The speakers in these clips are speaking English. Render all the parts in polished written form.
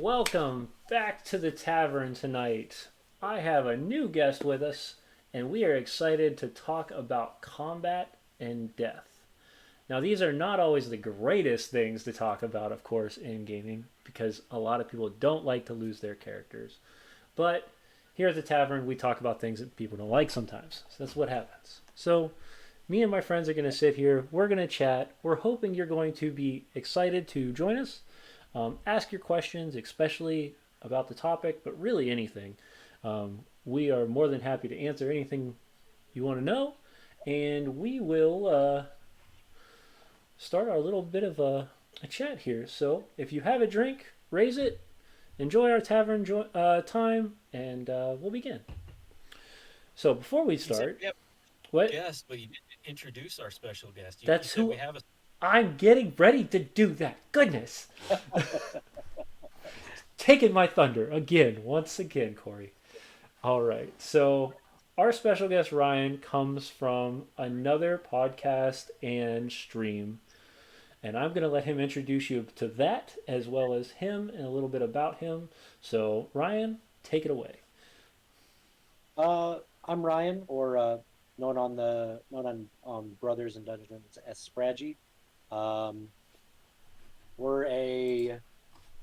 welcome back to the tavern tonight. I have a new guest with us, and we are excited to talk about combat and death. Now, these are not always the greatest things to talk about, of course, in gaming, because a lot of people don't like to lose their characters. But here at the tavern, we talk about things that people don't like sometimes. So that's what happens. So, me and my friends are going to sit here. We're going to chat. We're hoping you're going to be excited to join us. Ask your questions, especially about the topic, but really anything. We are more than happy to answer anything you want to know, and we will start our little bit of a chat here. So if you have a drink, raise it, enjoy our tavern time, and we'll begin. So before we You said start, we have a what? guest, but you didn't introduce our special guest. You That's said we who have a. I'm getting ready to do that. Goodness. Taking my thunder again, once again, Corey. All right. So, our special guest, Ryan, comes from another podcast and stream. And I'm going to let him introduce you to that as well as him and a little bit about him. So, Ryan, take it away. I'm Ryan, or known on Brothers and Dungeons as Spraggy. Um, we're a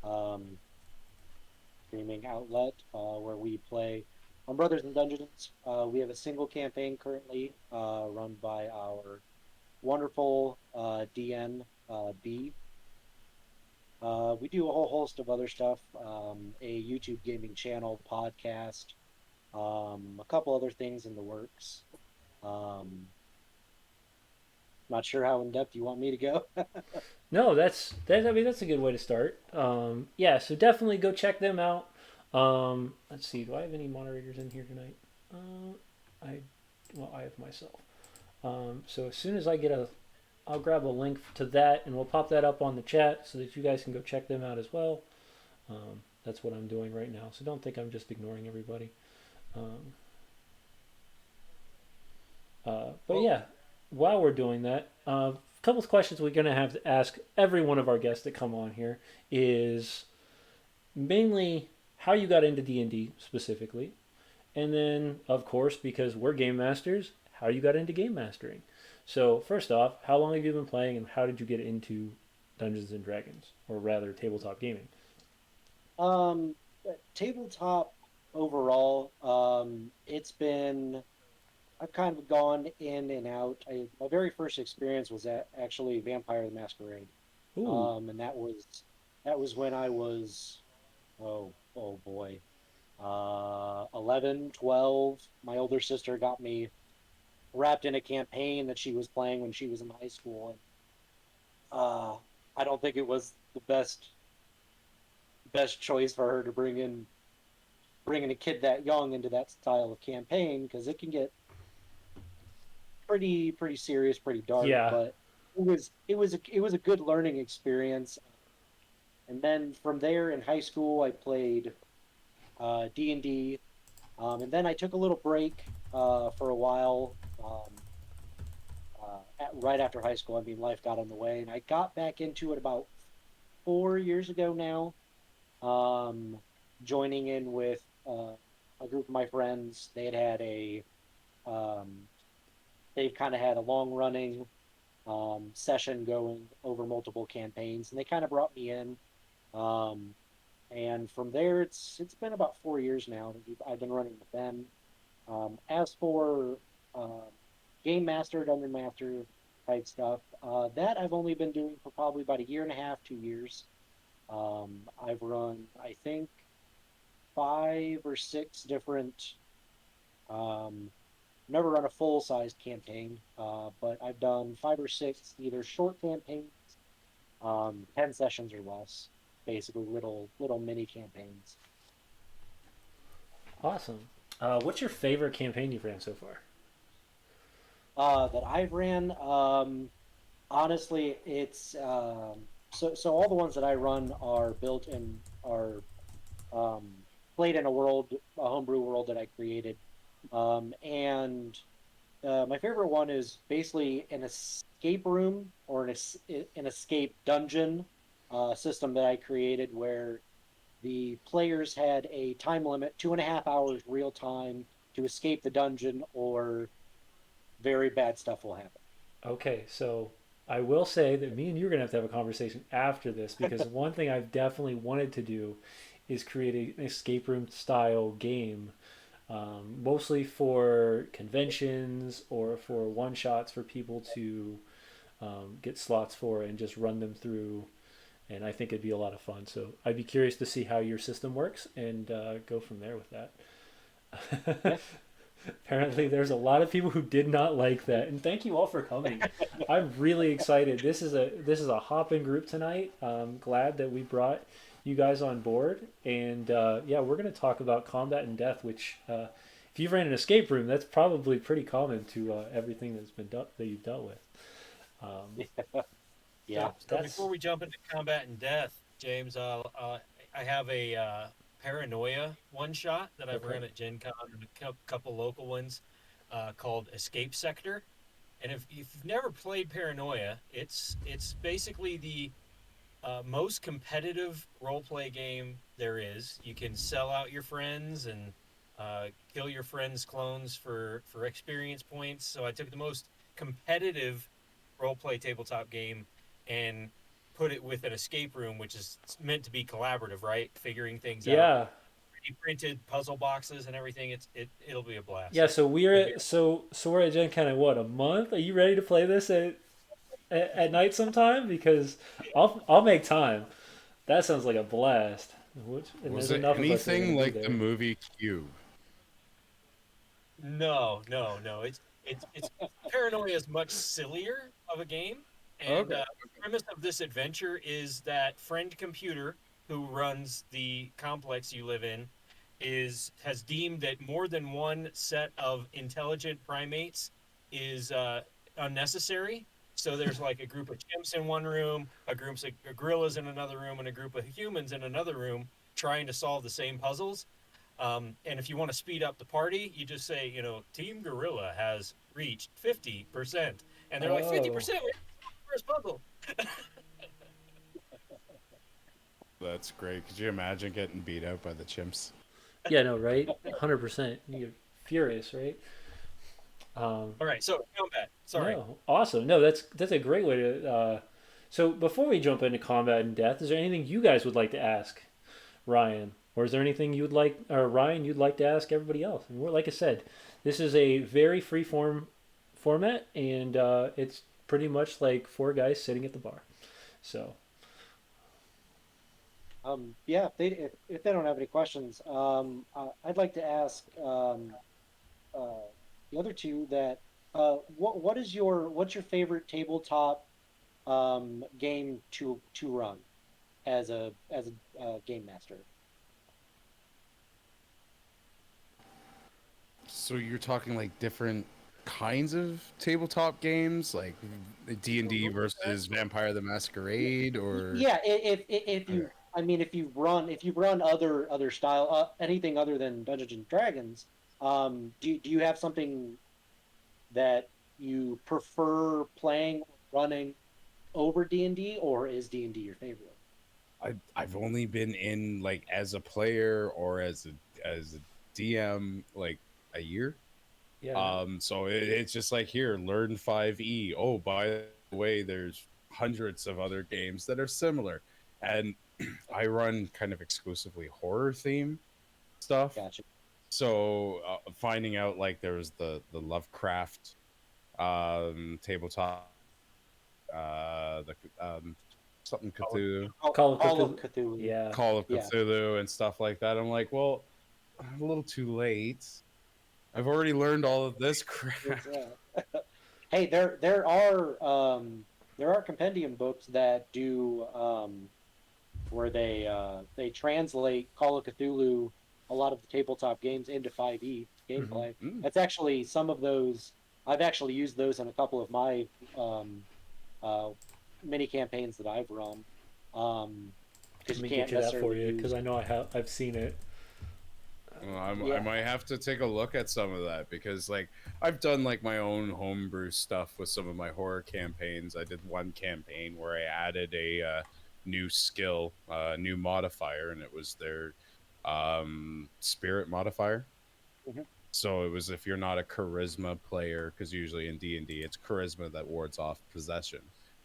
um, streaming outlet where we play on Brothers and Dungeons. We have a single campaign currently run by our wonderful DN B. We do a whole host of other stuff, a YouTube gaming channel, podcast, a couple other things in the works. Um, Not sure how in depth you want me to go. No, I mean, that's a good way to start. Yeah, so definitely go check them out. Let's see. Do I have any moderators in here tonight? I well, I have myself. So as soon as I'll grab a link to that and we'll pop that up on the chat so that you guys can go check them out as well. That's what I'm doing right now. So don't think I'm just ignoring everybody. Um, but Well, yeah, while we're doing that, a couple of questions we're going to have to ask every one of our guests that come on here is mainly how you got into D&D specifically, and then of course because we're game masters, how you got into game mastering. So first off, how long have you been playing, and how did you get into Dungeons and Dragons, or rather tabletop gaming? um, Tabletop overall, it's been I've kind of gone in and out. My very first experience was actually Vampire the Masquerade, Ooh, and that was when I was oh boy, 11, 12. My older sister got me wrapped in a campaign that she was playing when she was in high school, and uh, I don't think it was the best choice for her to bringing a kid that young into that style of campaign because it can get pretty serious, pretty dark. yeah. But it was a good learning experience. And then from there in high school, I played D&D, and then I took a little break for a while. Right after high school, I mean, life got in the way, and I got back into it about 4 years ago now. Um, Joining in with a group of my friends. Um, they've kind of had a long running session going over multiple campaigns, and they kind of brought me in. Um, and from there, it's been about 4 years now that I've been running with them. As for uh, game master, dungeon master type stuff, that I've only been doing for probably about a year and a half, 2 years. I've run, I think, 5 or 6 different. Um, never run a full sized campaign, but I've done 5 or 6 either short campaigns, 10 sessions or less, basically little mini campaigns. Awesome. What's your favorite campaign you've ran so far? That I've ran, honestly, it's so all the ones that I run are built in are um, played in a homebrew world that I created, and my favorite one is basically an escape room or an escape dungeon system that I created where the players had a time limit, 2.5 hours real time to escape the dungeon, or very bad stuff will happen. Okay, so I will say that me and you are going to have a conversation after this because one thing I've definitely wanted to do is create an escape room style game, mostly for conventions or for one shots for people to get slots for and just run them through. And I think it'd be a lot of fun. So I'd be curious to see how your system works and go from there with that. Yeah. Apparently, there's a lot of people who did not like that, and thank you all for coming. I'm really excited. This is a hopping group tonight. I'm glad that we brought you guys on board, and yeah, we're going to talk about combat and death. Which, if you've ran an escape room, that's probably pretty common to everything that's been done that you've dealt with. Um, Yeah. So that's before we jump into combat and death, James, I have a Paranoia one shot that I've okay. run at Gen Con and a couple local ones called Escape Sector. And if you've never played Paranoia, it's basically the most competitive role play game there is. You can sell out your friends and kill your friends' clones for experience points. So I took the most competitive role play tabletop game and put it with an escape room, which is meant to be collaborative, right? Figuring things out. Yeah, Printed puzzle boxes and everything. It'll be a yeah. blast. So It'll be we're at Gen Con in what, a month? Are you ready to play this at night sometime? Because I'll make time. That sounds like a blast. And Was there's it enough of us that are going anything to be like the there. movie Cube? no. It's Paranoia is much sillier of a game, and Okay. the premise of this adventure is that friend computer who runs the complex you live in has deemed that more than one set of intelligent primates is unnecessary. So there's like a group of chimps in one room, a group of gorillas in another room, and a group of humans in another room trying to solve the same puzzles. And if you want to speed up the party, you just say, Team Gorilla has reached 50%. And they're like, Oh, 50%? First puzzle. That's great. Could you imagine getting beat out by the chimps? yeah, no, right? 100%. You're furious, right? Um, All right, so combat. Sorry. no, awesome. No, that's a great way to. So before we jump into combat and death, is there anything you guys would like to ask Ryan, or is there anything you'd like, or Ryan, you'd like to ask everybody else? And we're, like I said, this is a very free form format, and it's pretty much like four guys sitting at the bar. So Yeah, if they don't have any questions, I'd like to ask uh, the other two that what's your favorite tabletop game to run as a game master? So you're talking like different kinds of tabletop games, like D&D versus Vampire the Masquerade, or Yeah, if okay. you, I mean, if you've run other style, anything other than Dungeons and Dragons, do you have something that you prefer playing or running over D&D, or is D&D your favorite? I've only been in like as a player or as a DM like a year. yeah, no, So it's just like here, learn 5e. Oh, by the way, there's hundreds of other games that are similar. And I run kind of exclusively horror theme stuff. Gotcha. So finding out like there was the Lovecraft tabletop, the something Cthulhu, Call of Cthulhu. Cthulhu. Yeah, Call of Yeah. Cthulhu, and stuff like that. I'm like, well, a little too late. I've already learned all of this crap. Hey, there are compendium books that do where they translate Call of Cthulhu, a lot of the tabletop games, into 5e hmm, gameplay. Mm. That's actually some of those. I've actually used those in a couple of my uh, mini campaigns that I've run. Because let you me can't get you that for necessarily you because use. I know I've seen it. Well, I Yeah. might have to take a look at some of that because, like, I've done like my own homebrew stuff with some of my horror campaigns. I did one campaign where I added new skill, new modifier, and it was their spirit modifier. Mhm. So it was if you're not a charisma player, because usually in D&D it's charisma that wards off possession.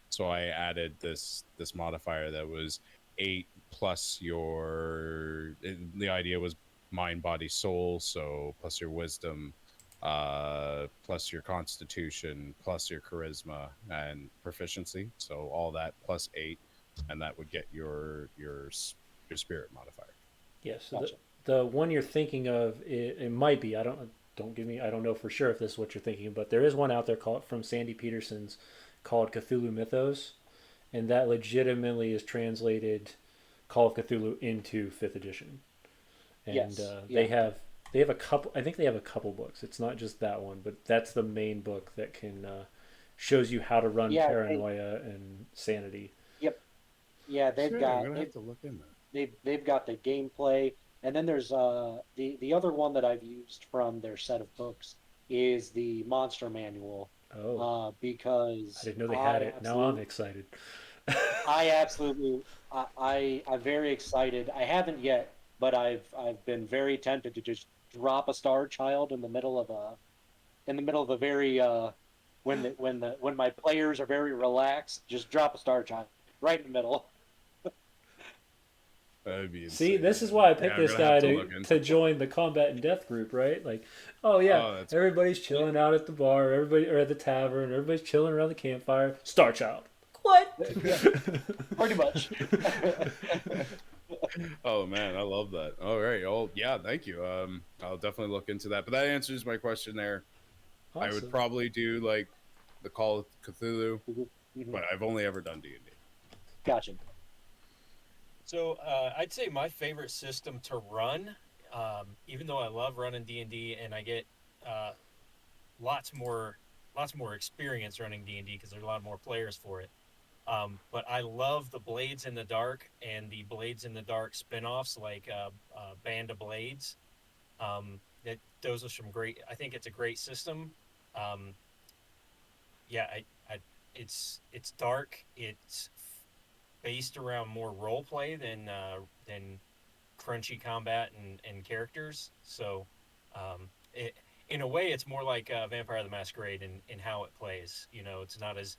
So I added this modifier that was 8 plus the idea was mind, body, soul, so plus your wisdom, plus your constitution, plus your charisma and proficiency. So all that plus 8, and that would get your spirit modifier. Yeah, so Gotcha. the one you're thinking of, it might be. Don't give me. I don't know for sure if this is what you're thinking, but there is one out there called from Sandy Peterson's called Cthulhu Mythos, and that legitimately is translated Call of Cthulhu into fifth edition, and Yes. they Yeah. have a couple. I think they have a couple books. It's not just that one, but that's the main book that can shows you how to run Yeah. paranoia and sanity. Yep. Yeah. Shit, I'm gonna have to look in that. They've got the gameplay, and then there's the other one that I've used from their set of books is the monster manual, Oh, I because didn't know they had it. Now I'm excited. I absolutely I'm very excited. I haven't yet, but I've been very tempted to just drop a Star Child in the middle of a very when my players are very relaxed, just drop a Star Child right in the middle. That'd be See, insane, this is man. why I Yeah, picked I'm this gonna have guy to look into to join the combat and death group, right? Like, oh yeah, Oh, that's everybody's chilling out at the bar, everybody or at the tavern, everybody's chilling around the campfire. Star Child. What? Yeah, pretty much. Oh man, I love that. All right. Oh yeah, thank you. I'll definitely look into that. But that answers my question there. I would Awesome. probably do like the Call of Cthulhu, Mhm. but I've only ever done D&D. Gotcha. So I'd say my favorite system to run, even though I love running D&D and I get uh, lots more lots more experience running D&D because there's a lot more players for it. But I love the Blades in the Dark and the Blades in the Dark spin-offs like Band of Blades. Those are some great. I think it's a great system. Um, yeah, it's dark. It's based around more role play than crunchy combat and characters. So, it in a way, it's more like Vampire the Masquerade in how it plays. You know, it's not as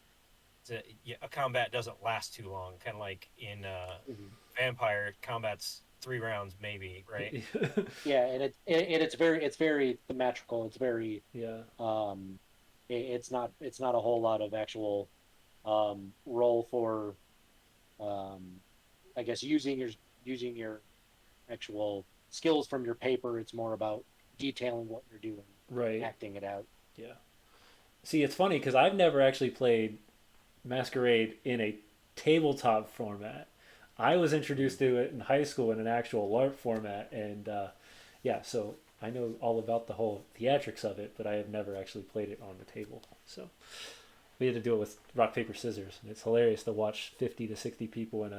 a combat doesn't last too long. Kind of like in Mhm. Vampire, combat's 3 rounds maybe, right? Yeah, and it's very theatrical. It's very Yeah. it's not a whole lot of actual role for um, I guess using your actual skills from your paper. It's more about detailing what you're doing, Right. acting it out. Yeah. See, it's funny because I've never actually played Masquerade in a tabletop format. I was introduced to it in high school in an actual LARP format, and yeah, so I know all about the whole theatrics of it, but I have never actually played it on the table. So we had to do it with rock paper scissors, and it's hilarious to watch 50 to 60 people in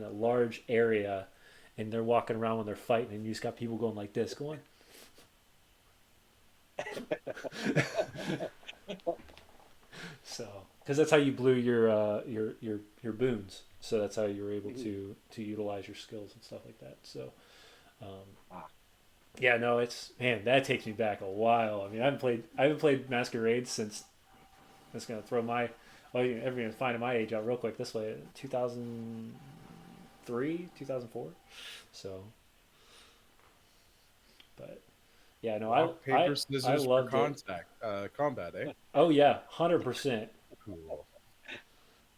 a large area, and they're walking around when they're fighting, and you just got people going like this, going. So, because that's how you blew your boons. So that's how you were able to utilize your skills and stuff like that. So, um, Ah, yeah, no, it's man, that takes me back a while. I mean, I haven't played Masquerade since. I'm just gonna throw my everyone's finding my age out real quick this way. 2003, 2004. So, but yeah, no, Rock, I paper, I scissors for loved it. combat, eh? Oh yeah, 100%. Cool.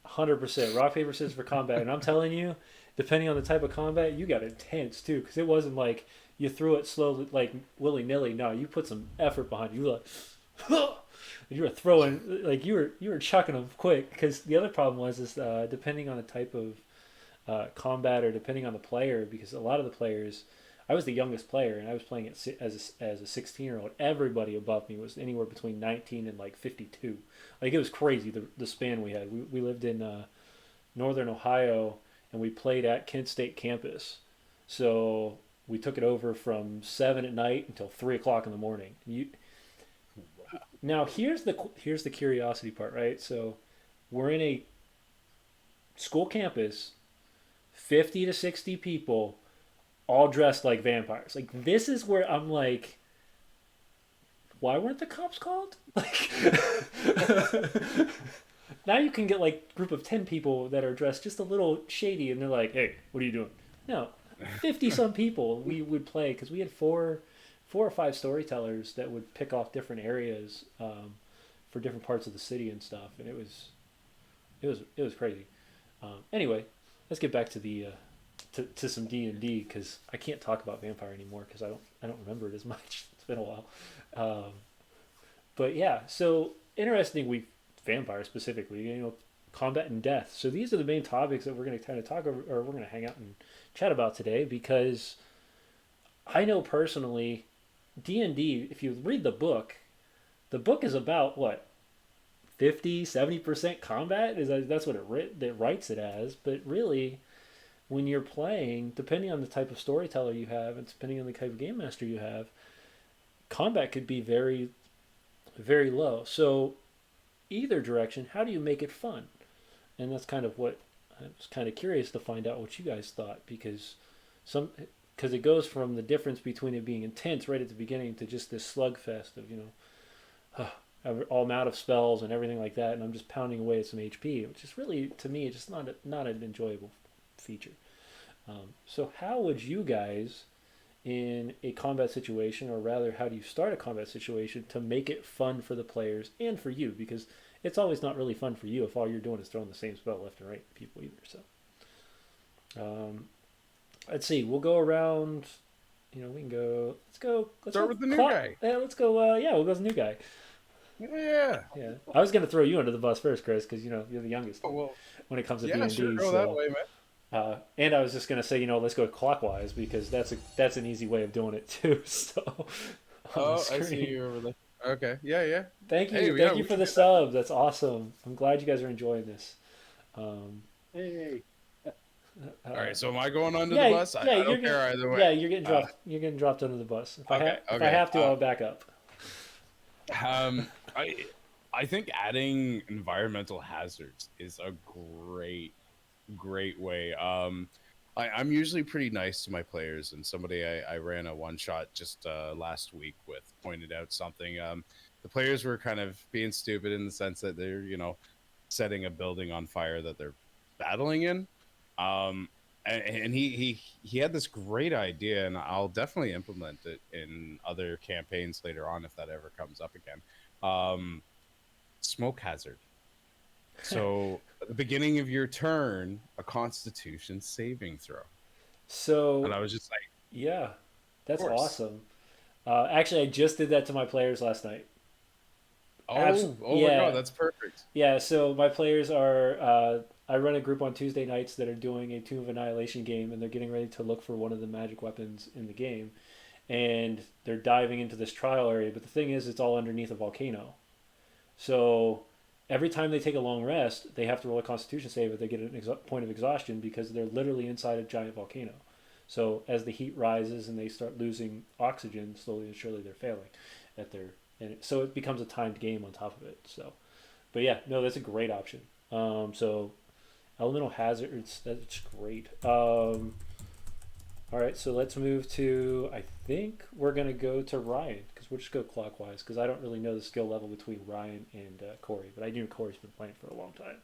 100% rock paper scissors for combat, and I'm telling you, depending on the type of combat, you got intense too, because it wasn't like you threw it slowly, like willy nilly. No, you put some effort behind it. You were like, you were throwing like you were chucking them quick. Because the other problem was is depending on the type of combat or depending on the player, because a lot of the players, I was the youngest player and I was playing it as a 16-year-old. Everybody above me was anywhere between 19 and like 52. Like it was crazy the span we had. We lived in northern Ohio and we played at Kent State campus. So we took it over from 7 at night until 3 o'clock in the morning. Now here's the curiosity part, right? So we're in a school campus 50 to 60 people all dressed like vampires. Like this is where I'm like, why weren't the cops called? Like now you can get like a group of 10 people that are dressed just a little shady and they're like, "Hey, what are you doing?" No. 50 some people we would play cuz we had four or five storytellers that would pick off different areas for different parts of the city and stuff, and it was crazy. Anyway, let's get back to the to some D&D because I can't talk about vampire anymore because I don't remember it as much. It's been a while. Um, but yeah, so interesting. We vampire specifically, combat and death. So these are the main topics that we're going to kind of talk over, or we're going to hang out and chat about today because I know personally D&D. If you read the book is about what 50-70% combat is that's what it writes it as, but really when you're playing, depending on the type of storyteller you have and depending on the type of game master you have, combat could be very, very low. So, either direction, how do you make it fun? And that's kind of what I was kind of curious to find out what you guys thought some because it goes from the difference between it being intense right at the beginning to just this slugfest of I'm out of spells and everything like that, and I'm just pounding away at some HP, which is really to me just not an enjoyable feature. So how would you guys in a combat situation, or rather, how do you start a combat situation to make it fun for the players and for you? Because it's always not really fun for you if all you're doing is throwing the same spell left and right at people either. So, let's see. We'll go around. We can go. Let's go. Let's Start go, with the new guy. Yeah, let's go. Yeah, we'll go with the new guy. Yeah. Yeah, I was gonna throw you under the bus first, Chris, because you're the youngest Oh, well, when it comes to yeah, D&D. sure, go so. that way, man. And I was just gonna say, let's go clockwise because that's an easy way of doing it too. So, Oh, I see you over there. Okay, yeah. Thank you, Hey, yeah, thank you we for can the do that. sub. That's awesome. I'm glad you guys are enjoying this. Um, Hey. All right, so am I going under yeah, the bus? I you're don't getting, care either way. yeah, you're getting Uh, dropped. You're getting dropped under the bus. If okay, if I okay. have to, I'll back up. Um, I think adding environmental hazards is a great way. I'm usually pretty nice to my players, and somebody I ran a one shot just last week with pointed out something. The players were kind of being stupid in the sense that they're setting a building on fire that they're battling in. Um, and he had this great idea, and I'll definitely implement it in other campaigns later on if that ever comes up again. Um, Smoke hazard. So at the beginning of your turn, a Constitution saving throw, and So I was just like, yeah, of that's course. awesome. Actually, I just did that to my players last night. Oh my God, Yeah, that's perfect. yeah. So my players are. I run a group on Tuesday nights that are doing a Tomb of Annihilation game, and they're getting ready to look for one of the magic weapons in the game, and they're diving into this trial area. But the thing is, it's all underneath a volcano. So every time they take a long rest, they have to roll a Constitution save if they get a point of exhaustion because they're literally inside a giant volcano. So as the heat rises and they start losing oxygen, slowly and surely they're failing at their and so it becomes a timed game on top of it. So, but yeah, no, that's a great option. So elemental hazards, that's great. All right, so let's move to. I think we're gonna go to Ryan because we'll just go clockwise because I don't really know the skill level between Ryan and Corey, but I knew Corey's been playing for a long time.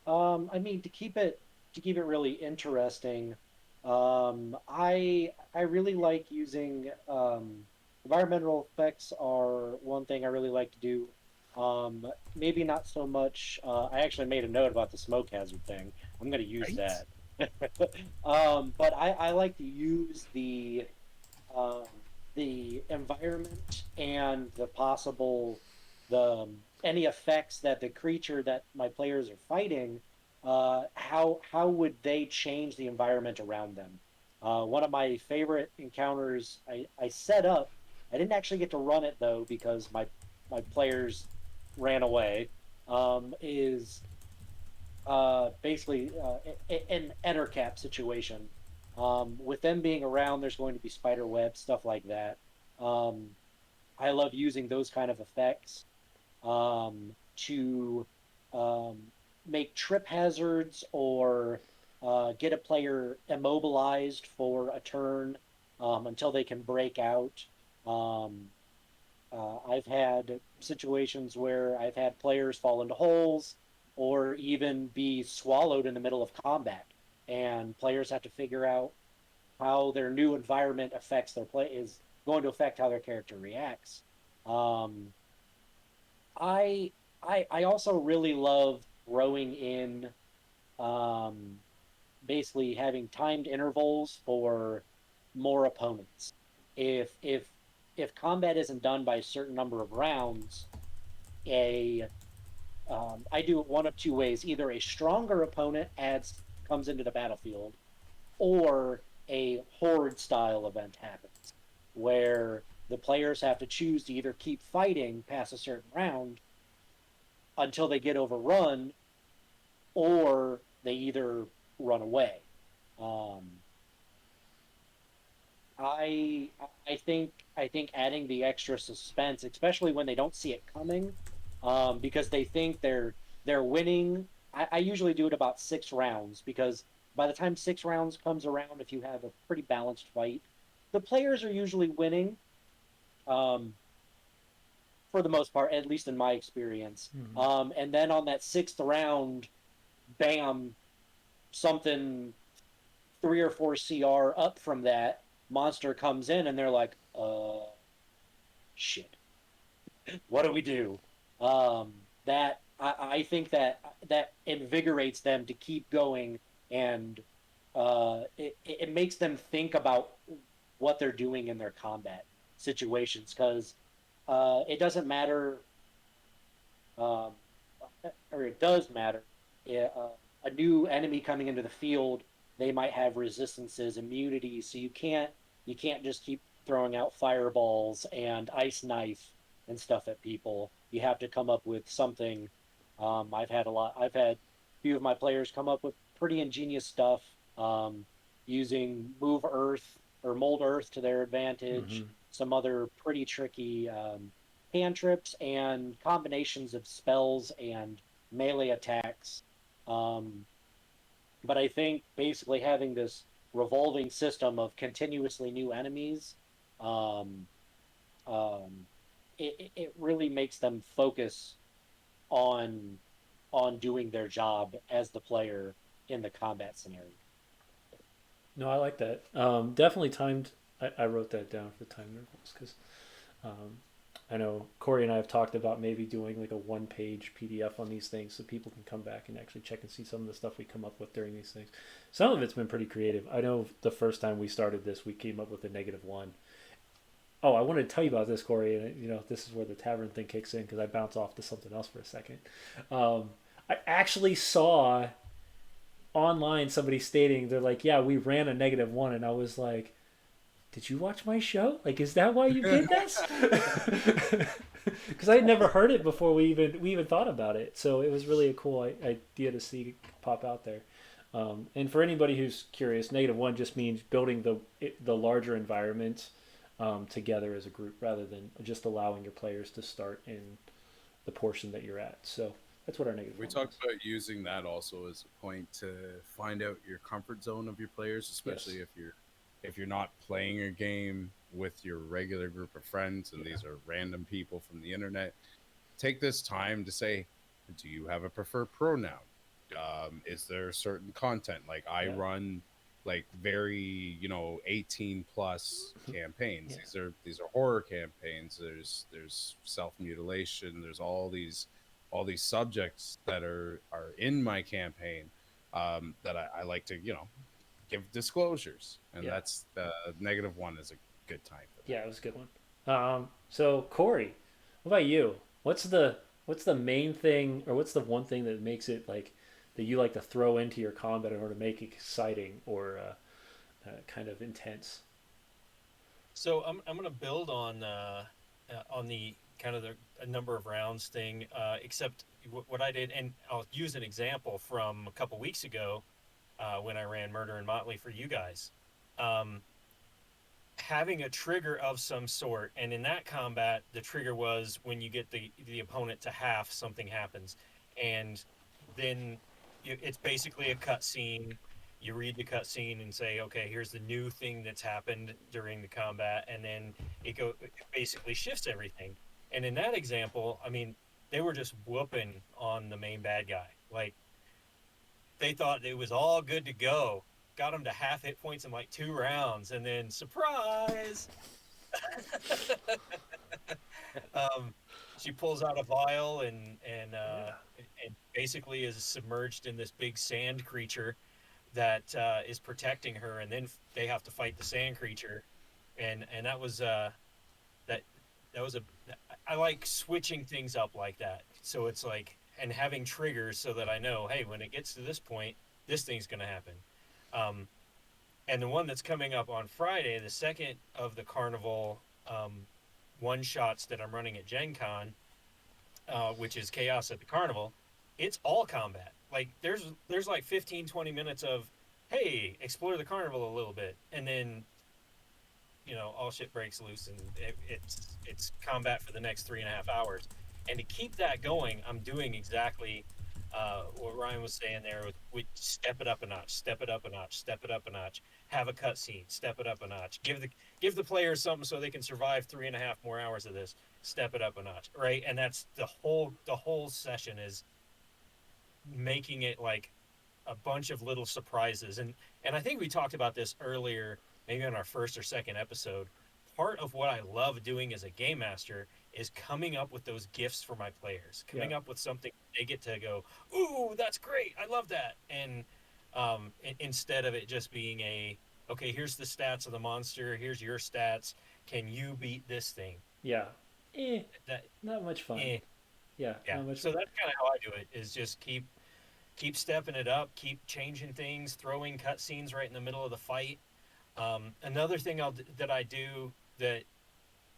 I mean, to keep it really interesting, I really like using environmental effects are one thing I really like to do. Maybe not so much. I actually made a note about the smoke hazard thing. I'm going to use Right? that. But I like to use um, the environment and the possible any effects that the creature that my players are fighting, how would they change the environment around them? One of my favorite encounters I set up. I didn't actually get to run it though because my players ran away. Is basically an enter cap situation. With them being around, there's going to be spider web stuff like that. Um, I love using those kind of effects to um, make trip hazards or get a player immobilized for a turn until they can break out. Um, I've had situations where I've had players fall into holes or even be swallowed in the middle of combat, and players have to figure out how their new environment affects their play is going to affect how their character reacts. Um, I I also really love throwing in um, basically having timed intervals for more opponents. If if if combat isn't done by a certain number of rounds, a I do it one of two ways: either a stronger opponent adds comes into the battlefield, or a horde style event happens, where the players have to choose to either keep fighting past a certain round until they get overrun, or they either run away. Um, I I think adding the extra suspense, especially when they don't see it coming, because they think they're winning. I usually do it about 6 rounds because by the time 6 rounds comes around, if you have a pretty balanced fight, the players are usually winning. Um, for the most part, at least in my experience. Mm-hmm. And then on that 6th round, bam, something 3 or 4 CR up from that monster comes in, and they're like, shit, what do we do? That I think that invigorates them to keep going, and it makes them think about what they're doing in their combat situations because it doesn't matter, um, or it does matter. A new enemy coming into the field, they might have resistances, immunities, so you can't just keep throwing out fireballs and ice knife and stuff at people. You have to come up with something. I've had a few of my players come up with pretty ingenious stuff, using move earth or mold earth to their Mm-hmm. advantage. Some other pretty tricky cantrips and combinations of spells and melee attacks. Um, but I think basically having this revolving system of continuously new enemies, um, um, it really makes them focus on doing their job as the player in the combat scenario. No, I like that. Definitely timed. I wrote that down for time intervals because um, I know Corey and I have talked about maybe doing like a one-page PDF on these things so people can come back and actually check and see some of the stuff we come up with during these things. Some of it's been pretty creative. I know the first time we started this, we came up with a -1. Oh, I wanted to tell you about this, Corey, and this is where the tavern thing kicks in because I bounce off to something else for a second. Um, I actually saw online somebody stating they're like, "Yeah, we ran a -1," and I was like, did you watch my show? Like, is that why you did this? Because I had never heard it before we even thought about it. So it was really a cool idea to see pop out there. And for anybody who's curious, -1 just means building the larger environment together as a group rather than just allowing your players to start in the portion that you're at. So that's what our negative We one talked was. about using that also as a point to find out your comfort zone of your players, Yes. especially if you're not playing a game with your regular group of friends and Yeah. these are random people from the internet. Take this time to say, do you have a preferred pronoun? Is there certain content? Like I Yeah. run like very 18 plus campaigns. Yeah. These are horror campaigns. There's self mutilation. There's all these subjects that are in my campaign, that I like to give disclosures, and Yeah. that's the -1 is a good time for Yeah. that. It was a good one. So Corey, what about you? What's the main thing, or what's the one thing that makes it like that you like to throw into your combat in order to make it exciting or kind of intense? So I'm going to build on the kind of the a number of rounds thing, except what I did, and I'll use an example from a couple weeks ago when I ran Murder and Motley for you guys. Um, Having a trigger of some sort, and in that combat, the trigger was when you get the opponent to half, something happens, and then it's basically a cutscene. You read the cutscene and say, okay, here's the new thing that's happened during the combat, and then it basically shifts everything. And in that example, I mean, they were just whooping on the main bad guy. Like they thought it was all good to go. Got him to half hit points in like 2 rounds, and then surprise, um, she pulls out a vial Yeah. and basically is submerged in this big sand creature that is protecting her, and then they have to fight the sand creature, and that that was a I like switching things up like that. So it's like and having triggers so that I know, hey, when it gets to this point, this thing's going to happen. Um, and the one that's coming up on Friday, the second of the carnival one shots that I'm running at Gen Con, which is Chaos at the Carnival, it's all combat. Like there's like 15, 20 minutes of, hey, explore the carnival a little bit, and then all shit breaks loose, and it's combat for the next 3.5 hours. And to keep that going, I'm doing exactly what Ryan was saying there. With step it up a notch, step it up a notch, step it up a notch. Have a cutscene, step it up a notch. Give the players something so they can survive 3.5 more hours of this. Step it up a notch, right? And that's the whole session is making it like a bunch of little surprises. And I think we talked about this earlier, maybe on our first or second episode. Part of what I love doing as a game master is coming up with those gifts for my players, Yeah. coming up with something they get to go, ooh, that's great, I love that. And instead of it just being okay, here's the stats of the monster, here's your stats, can you beat this thing? Yeah. Eh, That not much fun. eh, Yeah, yeah. not much So fun. that's kind of how I do it, is just keep stepping it up, keep changing things, throwing cutscenes right in the middle of the fight. Another thing that I do that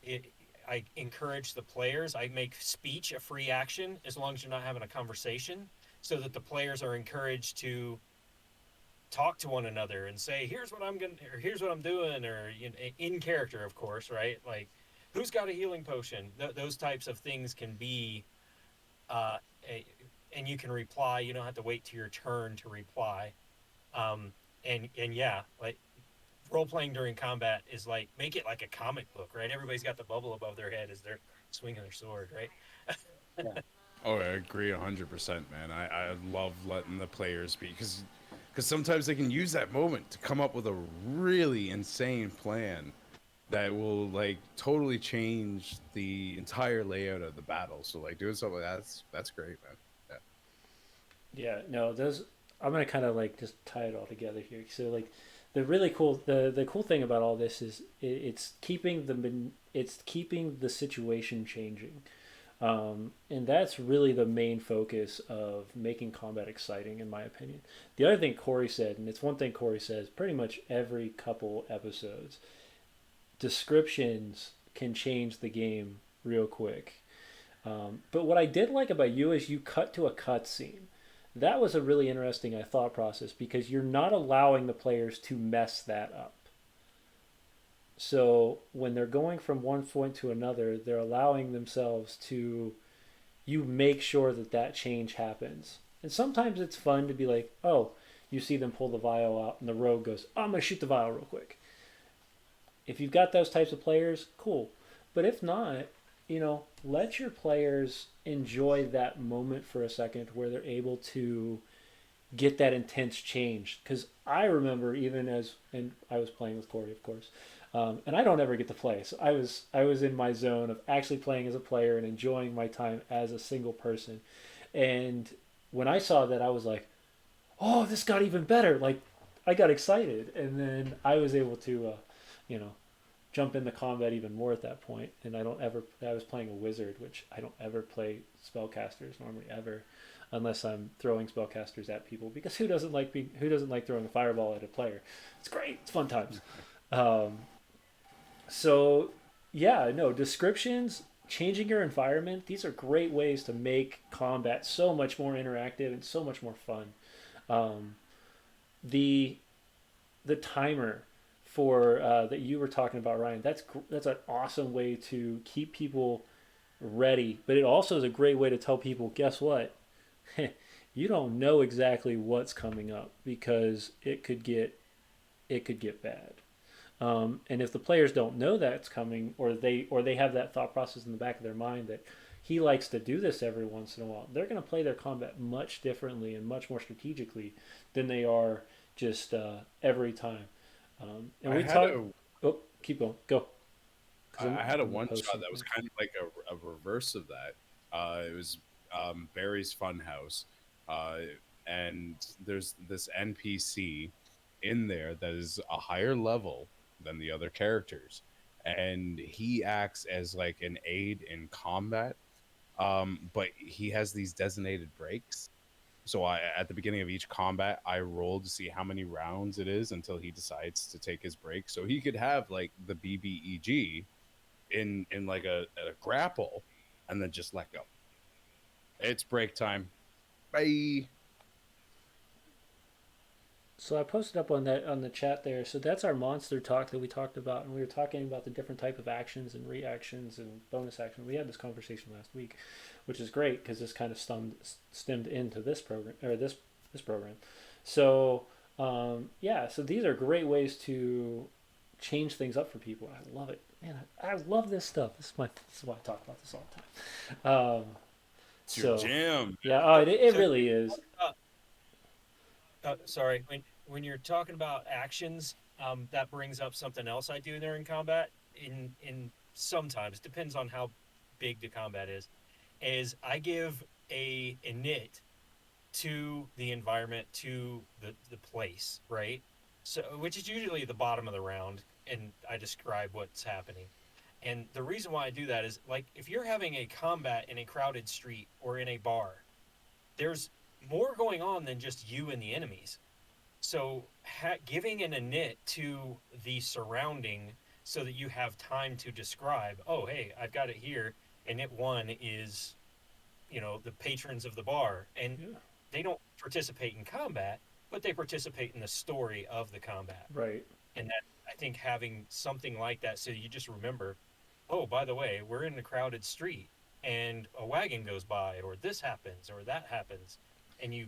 it, I encourage the players. I make speech a free action as long as you're not having a conversation, so that the players are encouraged to talk to one another and say, "Here's what I'm gonna," or "Here's what I'm doing," or in character, of course, right? Like, who's got a healing potion? Those types of things can be uh, a, and you can reply. You don't have to wait to your turn to reply. Um, and yeah, like role playing during combat is like make it like a comic book, right? Everybody's got the bubble above their head as they're swinging their sword, right? Yeah. Oh, I agree 100%, man. I love letting the players be because sometimes they can use that moment to come up with a really insane plan that will like totally change the entire layout of the battle. So like doing something like that's great, man. Yeah. Yeah, no, those I'm gonna kind of like just tie it all together here. So like the cool thing about all this is it's keeping the situation changing, and that's really the main focus of making combat exciting, in my opinion. The other thing Corey said, and it's one thing Corey says pretty much every couple episodes, descriptions can change the game real quick. But what I did like about you is you cut to a cutscene. That was a really interesting thought process because you're not allowing the players to mess that up. So when they're going from one point to another, they're allowing themselves to, you make sure that that change happens. And sometimes it's fun to be like, oh, you see them pull the vial out and the rogue goes, oh, I'm going to shoot the vial real quick. If you've got those types of players, cool. But if not, let your players enjoy that moment for a second where they're able to get that intense change. Because I remember and I was playing with Corey, of course, and I don't ever get to play, so I was in my zone of actually playing as a player and enjoying my time as a single person. And when I saw that, I was like, oh, this got even better. Like, I got excited, and then I was able to, you know, jump into combat even more at that point. And I was playing a wizard, which I don't ever play spellcasters normally ever, unless I'm throwing spellcasters at people. Because who doesn't like throwing a fireball at a player? It's great. It's fun times. Um, so yeah, no descriptions. Changing your environment, these are great ways to make combat so much more interactive and so much more fun. Um, the the timer for that you were talking about, Ryan. That's an awesome way to keep people ready, but it also is a great way to tell people, guess what? you don't know exactly what's coming up because it could get bad. And if the players don't know that's coming, or they have that thought process in the back of their mind that he likes to do this every once in a while, they're going to play their combat much differently and much more strategically than they are just every time. And I we had talk. a Oh, keep going. Go. Because I had a I'm gonna one post shot that something. was kind of like a reverse of that. It was Barry's Funhouse, uh, and there's this NPC in there that is a higher level than the other characters, and he acts as like an aid in combat. But he has these designated breaks. So at the beginning of each combat, I roll to see how many rounds it is until he decides to take his break. So he could have like the BBEG in like a grapple and then just let go. It's break time. Bye. So I posted up on that on the chat there. So that's our monster talk that we talked about, and we were talking about the different type of actions and reactions and bonus actions. We had this conversation last week, which is great because this kind of stemmed into this program or this program. So yeah, so these are great ways to change things up for people. I love it, man. I love this stuff. This is why I talk about this all the time. It's your So jam. yeah, So, it so really is. sorry, when you're talking about actions, that brings up something else I do during combat. In sometimes depends on how big the combat is. Is I give a init to the environment, to the place, right? So which is usually the bottom of the round, and I describe what's happening. And the reason why I do that is like if you're having a combat in a crowded street or in a bar, there's more going on than just you and the enemies. So giving an init to the surrounding so that you have time to describe, oh, hey, I've got it here. Init one is, the patrons of the bar. And Yeah, they don't participate in combat, but they participate in the story of the combat. right. And that I think having something like that so you just remember, oh, by the way, we're in a crowded street and a wagon goes by, or this happens, or that happens, and you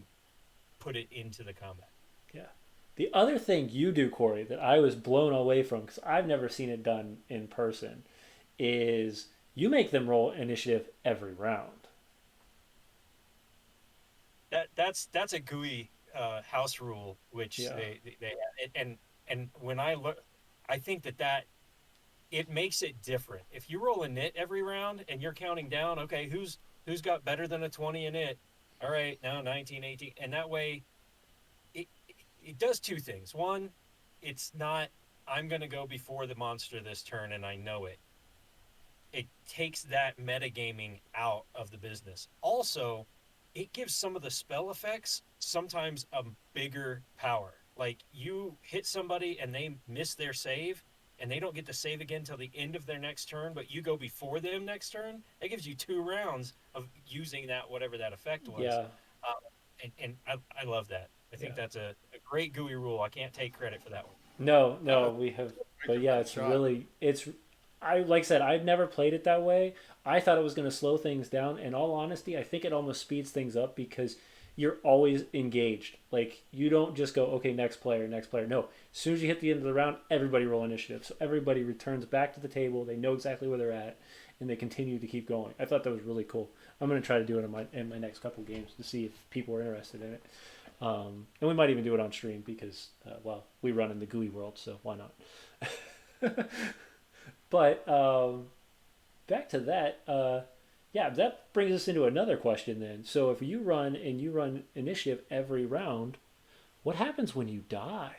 put it into the combat. Yeah. The other thing you do, Corey, that I was blown away from because I've never seen it done in person, is you make them roll initiative every round. That's a GUI house rule, which Yeah. they and when I look, I think that it makes it different. If you roll a nit every round and you're counting down, okay, who's got better than a 20 in it? All right, now 19, 18, and that way it does two things. One, it's not I'm going to go before the monster this turn and I know it. It takes that metagaming out of the business. Also, it gives some of the spell effects sometimes a bigger power. Like you hit somebody and they miss their save and they don't get to save again till the end of their next turn, but you go before them next turn. That gives you 2 rounds of using that whatever that effect was. Yeah. Uh, and I love that. I Yeah. think that's a great GUI rule. I can't take credit for that one. No, Uh, no, we have, I but give yeah, that a it's shot. really, it's, I, like I said, I've never played it that way. I thought it was going to slow things down. In all honesty, I think it almost speeds things up because you're always engaged. Like, you don't just go, okay, next player, next player. No, as soon as you hit the end of the round, everybody roll initiative. So everybody returns back to the table. They know exactly where they're at, and they continue to keep going. I thought that was really cool. I'm going to try to do it in my next couple games to see if people are interested in it. And we might even do it on stream because, well, we run in the GUI world, so why not? But back to that, yeah, that brings us into another question then. So if you run and you run initiative every round, what happens when you die?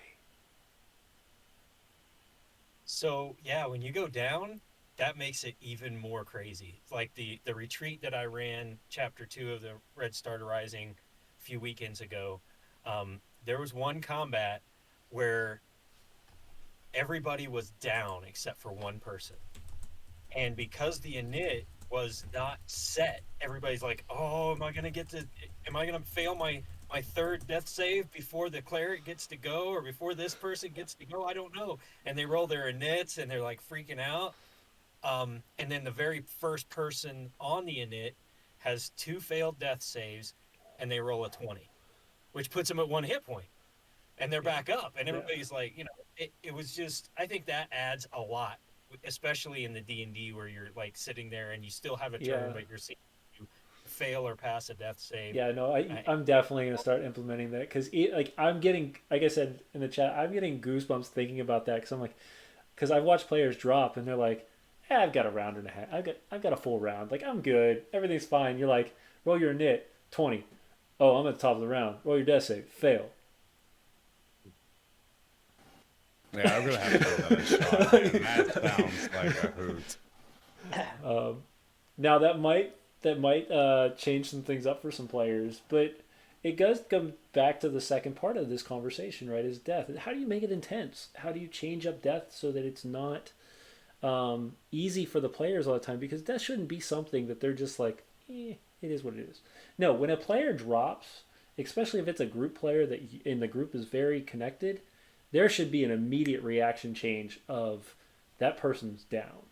So yeah, when you go down, that makes it even more crazy. Like the retreat that I ran, chapter 2 of the Red Star Rising, a few weekends ago. There was one combat where everybody was down except for one person, and because the init was not set, everybody's like, "Oh, am I gonna get to? Am I gonna fail my third death save before the cleric gets to go, or before this person gets to go? I don't know." And they roll their inits, and they're like freaking out. And then the very first person on the init has 2 failed death saves, and they roll a 20, which puts them at 1 hit point, and they're back up, and Yeah. everybody's like, it was just, I think that adds a lot, especially in the D&D where you're like sitting there and you still have a turn, Yeah. but you're seeing you fail or pass a death save. Yeah, no, I, I'm definitely gonna start implementing that because like I'm getting, like I said in the chat, I'm getting goosebumps thinking about that because I'm like, because I've watched players drop and they're like, I've got a round and a half, I've got a full round, like I'm good, everything's fine. You're like, roll your nit 20. Oh, I'm at the top of the round. Roll your death save, fail. Yeah, I'm gonna have to give that a shot, man. That sounds like a hoot. Now that might change some things up for some players, but it does come back to the second part of this conversation, right? Is death. How do you make it intense? How do you change up death so that it's not easy for the players all the time? Because death shouldn't be something that they're just like, it is what it is. No, when a player drops, especially if it's a group player that in the group is very connected, there should be an immediate reaction change of that person's down.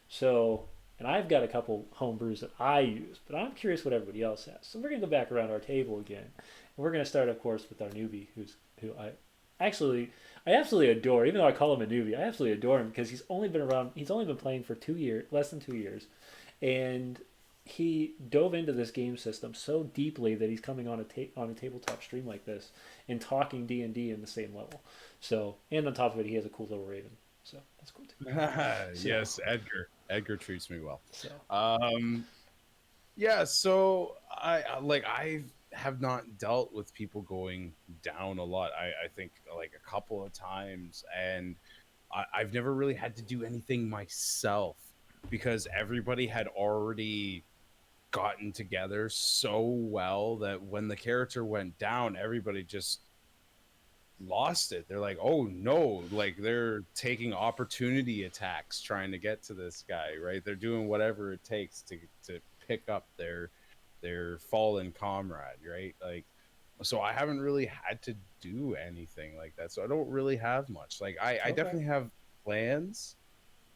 So, and I've got a couple home brews that I use, but I'm curious what everybody else has. So we're gonna go back around our table again, and we're gonna start, of course, with our newbie, who actually I absolutely adore. Even though I call him a newbie, I absolutely adore him because he's only been around. He's only been playing for 2 years, less than 2 years, and he dove into this game system so deeply that he's coming on on a tabletop stream like this and talking D&D in the same level. So, and on top of it, he has a cool little raven. So that's cool too. So, Yes, Edgar. Edgar treats me well. so Um, yeah, so I have not dealt with people going down a lot. I think like a couple of times, and I've never really had to do anything myself because everybody had already gotten together so well that when the character went down, everybody just lost it. They're like, oh no, like they're taking opportunity attacks trying to get to this guy, right? They're doing whatever it takes to pick up their fallen comrade, right? Like, so I haven't really had to do anything like that. So I don't really have much. Like I okay, definitely have plans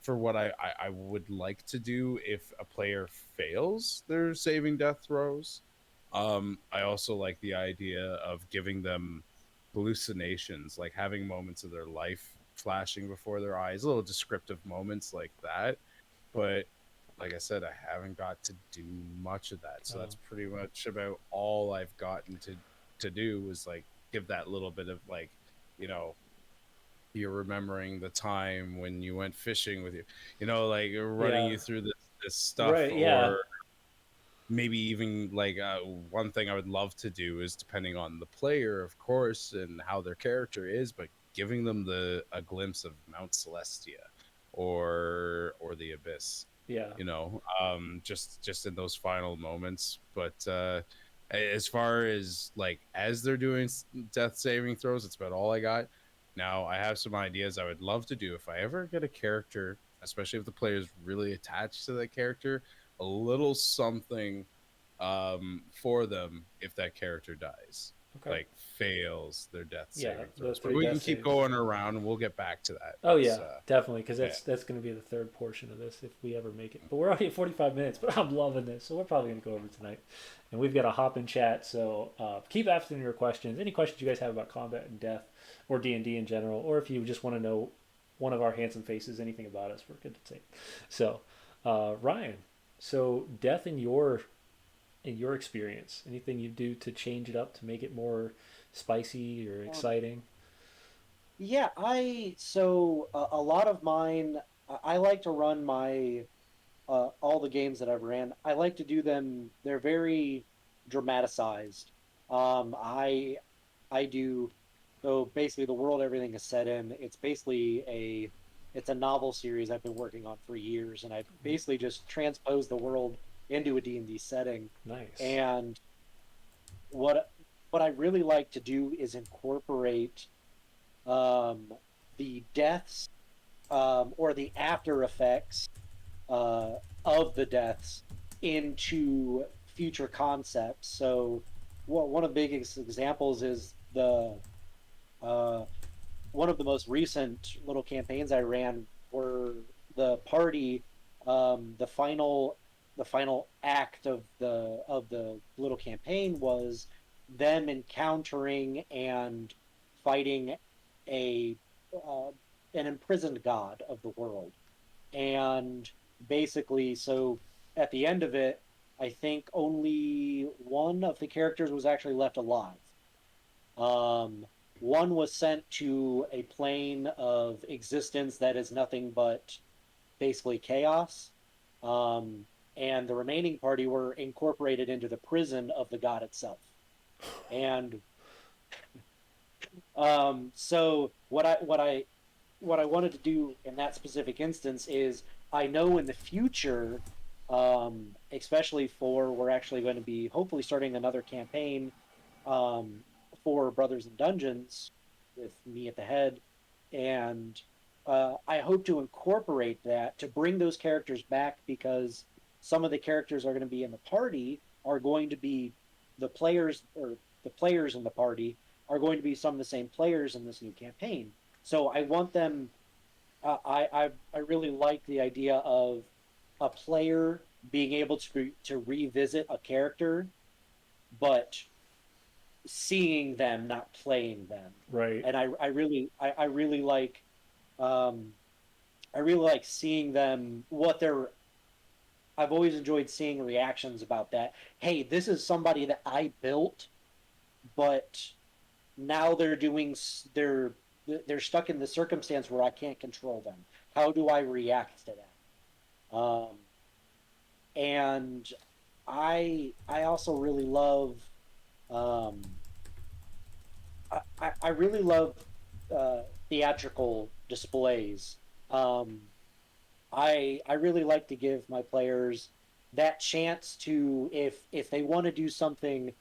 for what I would like to do if a player fails their saving death throws. I also like the idea of giving them hallucinations, like having moments of their life flashing before their eyes, little descriptive moments like that. But like I said, I haven't got to do much of that. So that's pretty much about all I've gotten to do is like give that little bit of like, you know, you're remembering the time when you went fishing with like running yeah, you through this stuff, right, yeah, or maybe even like one thing I would love to do is, depending on the player, of course, and how their character is, but giving them a glimpse of Mount Celestia or the Abyss, yeah, just in those final moments. But as far as like as they're doing death saving throws, it's about all I got. Now I have some ideas I would love to do if I ever get a character, especially if the player is really attached to that character, a little something for them if that character dies, okay, like fails their death yeah. saving Those throws. But three we death can keep saves. going around and we'll get back to that. Oh It's yeah, definitely, because yeah. that's going to be the third portion of this if we ever make it. But we're already at 45 minutes, but I'm loving this, so we're probably going to go over tonight. And we've got a hop in chat, so keep asking your questions. Any questions you guys have about combat and death, or D&D in general, or if you just want to know one of our handsome faces, anything about us, we're good to take. So, Ryan, so death in your experience, anything you do to change it up to make it more spicy or Um, exciting? yeah, a lot of mine. I like to run my all the games that I've ran. I like to do them. They're very dramatized. I do so basically the world everything is set in. It's a novel series I've been working on for years, and I basically just transposed the world into a D&D setting. Nice. And what what I really like to do is incorporate um, the deaths or the after effects uh, of the deaths into future concepts. So, one of the biggest examples is the uh, one of the most recent little campaigns I ran were the party, the final act of the little campaign was them encountering and fighting a uh, an imprisoned god of the world. And basically, so at the end of it, I think only one of the characters was actually left alive. Um, One was sent to a plane of existence that is nothing but basically chaos. Um, and the remaining party were incorporated into the prison of the god itself. And so what I wanted to do in that specific instance is I know in the future, especially for we're actually going to be hopefully starting another campaign um, for Brothers in Dungeons with me at the head, and I hope to incorporate that to bring those characters back because some of the characters are going to be in the party are going to be the players or the players in the party are going to be some of the same players in this new campaign. So I want them. I really like the idea of a player being able to revisit a character, but seeing them, not playing them. Right. And I really like um, I really like seeing them what they're. I've always enjoyed seeing reactions about that. Hey, this is somebody that I built, but now they're stuck in the circumstance where I can't control them. How do I react to that? And I also really love um, I really love theatrical displays. Um, I really like to give my players that chance to if they want to do something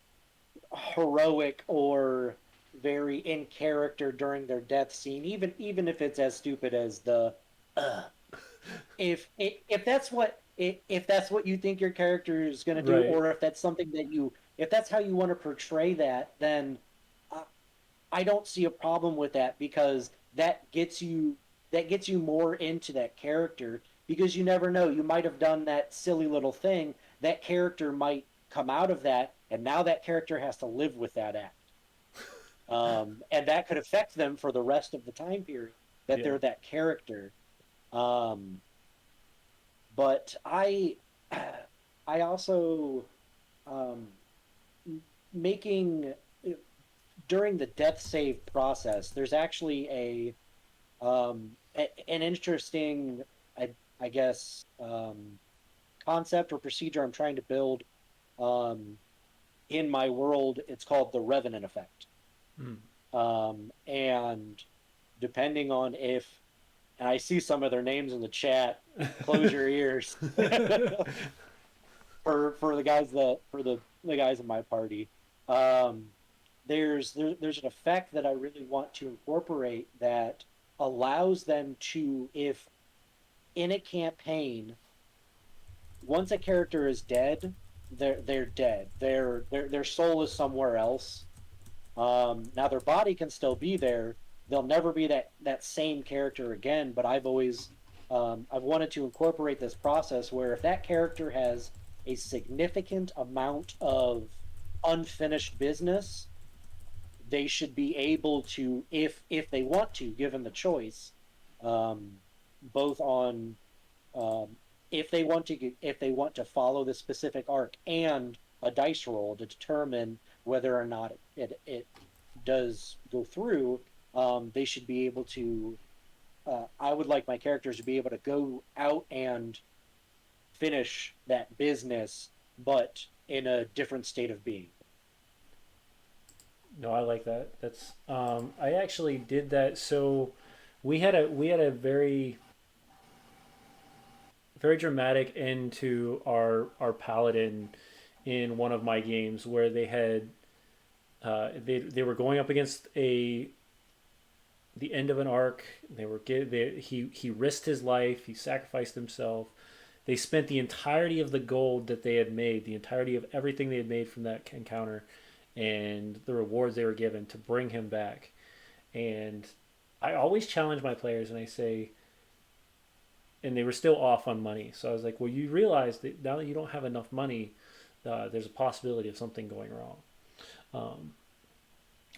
heroic or very in character during their death scene, even if it's as stupid as the uh, if that's what if that's what you think your character is going to do, Right. or if that's something that you if that's how you want to portray that, then uh, I don't see a problem with that because that gets you more into that character because you never know. You might have done that silly little thing. That character might come out of that, and now that character has to live with that act. And that could affect them for the rest of the time period that Yeah. they're that character. Um, but I also um, making during the death save process. There's actually an interesting, I guess, concept or procedure I'm trying to build um, in my world. It's called the Revenant Effect, Mm. and depending on if and I see some of their names in the chat, close your ears for the guys that for the guys in my party. Um, there's an effect that I really want to incorporate that allows them to if in a campaign once a character is dead they're dead their soul is somewhere else. Now their body can still be there. They'll never be that same character again. But I've wanted to incorporate this process where if that character has a significant amount of unfinished business, they should be able to, if they want to, given the choice, um, both on um, if they want to follow the specific arc and a dice roll to determine whether or not it does go through. They should be able to. I would like my characters to be able to go out and finish that business, but in a different state of being. No, I like that. That's I actually did that. So we had a very dramatic end to our paladin in one of my games where they were going up against a the end of an arc. He risked his life. He sacrificed himself. They spent the entirety of the gold that they had made, the entirety of everything they had made from that encounter, and the rewards they were given to bring him back. And I always challenge my players, and I say, and they were still off on money. So I was like, well, you realize that now that you don't have enough money, there's a possibility of something going wrong. Um,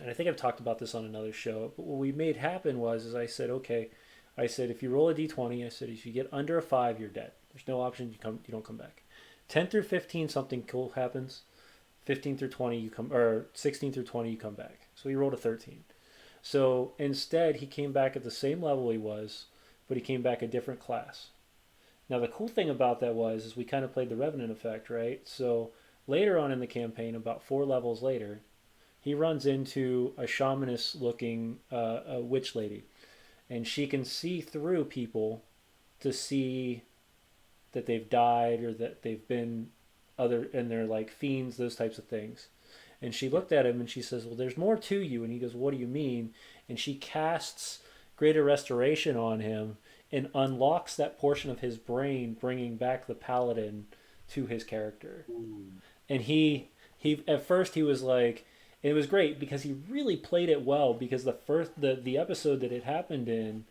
and I think I've talked about this on another show. But what we made happen was, is I said, okay, I said if you roll a d20, I said if you get under a 5, you're dead. There's no option. You don't come back. 10 through 15, something cool happens. 15 through 20, you come, or 16 through 20, you come back. So he rolled a 13. So instead, he came back at the same level he was, but he came back a different class. Now the cool thing about that was is we kind of played the Revenant Effect, right? So later on in the campaign, about 4 levels later, he runs into a shamaness looking a witch lady, and she can see through people to see that they've died or that they've been other and they're like fiends, those types of things. And she Yeah. looked at him and she says, well, there's more to you. And he goes, what do you mean? And she casts greater restoration on him and unlocks that portion of his brain, bringing back the paladin to his character. Ooh. And he at first he was like, it was great because he really played it well because the episode that it happened in,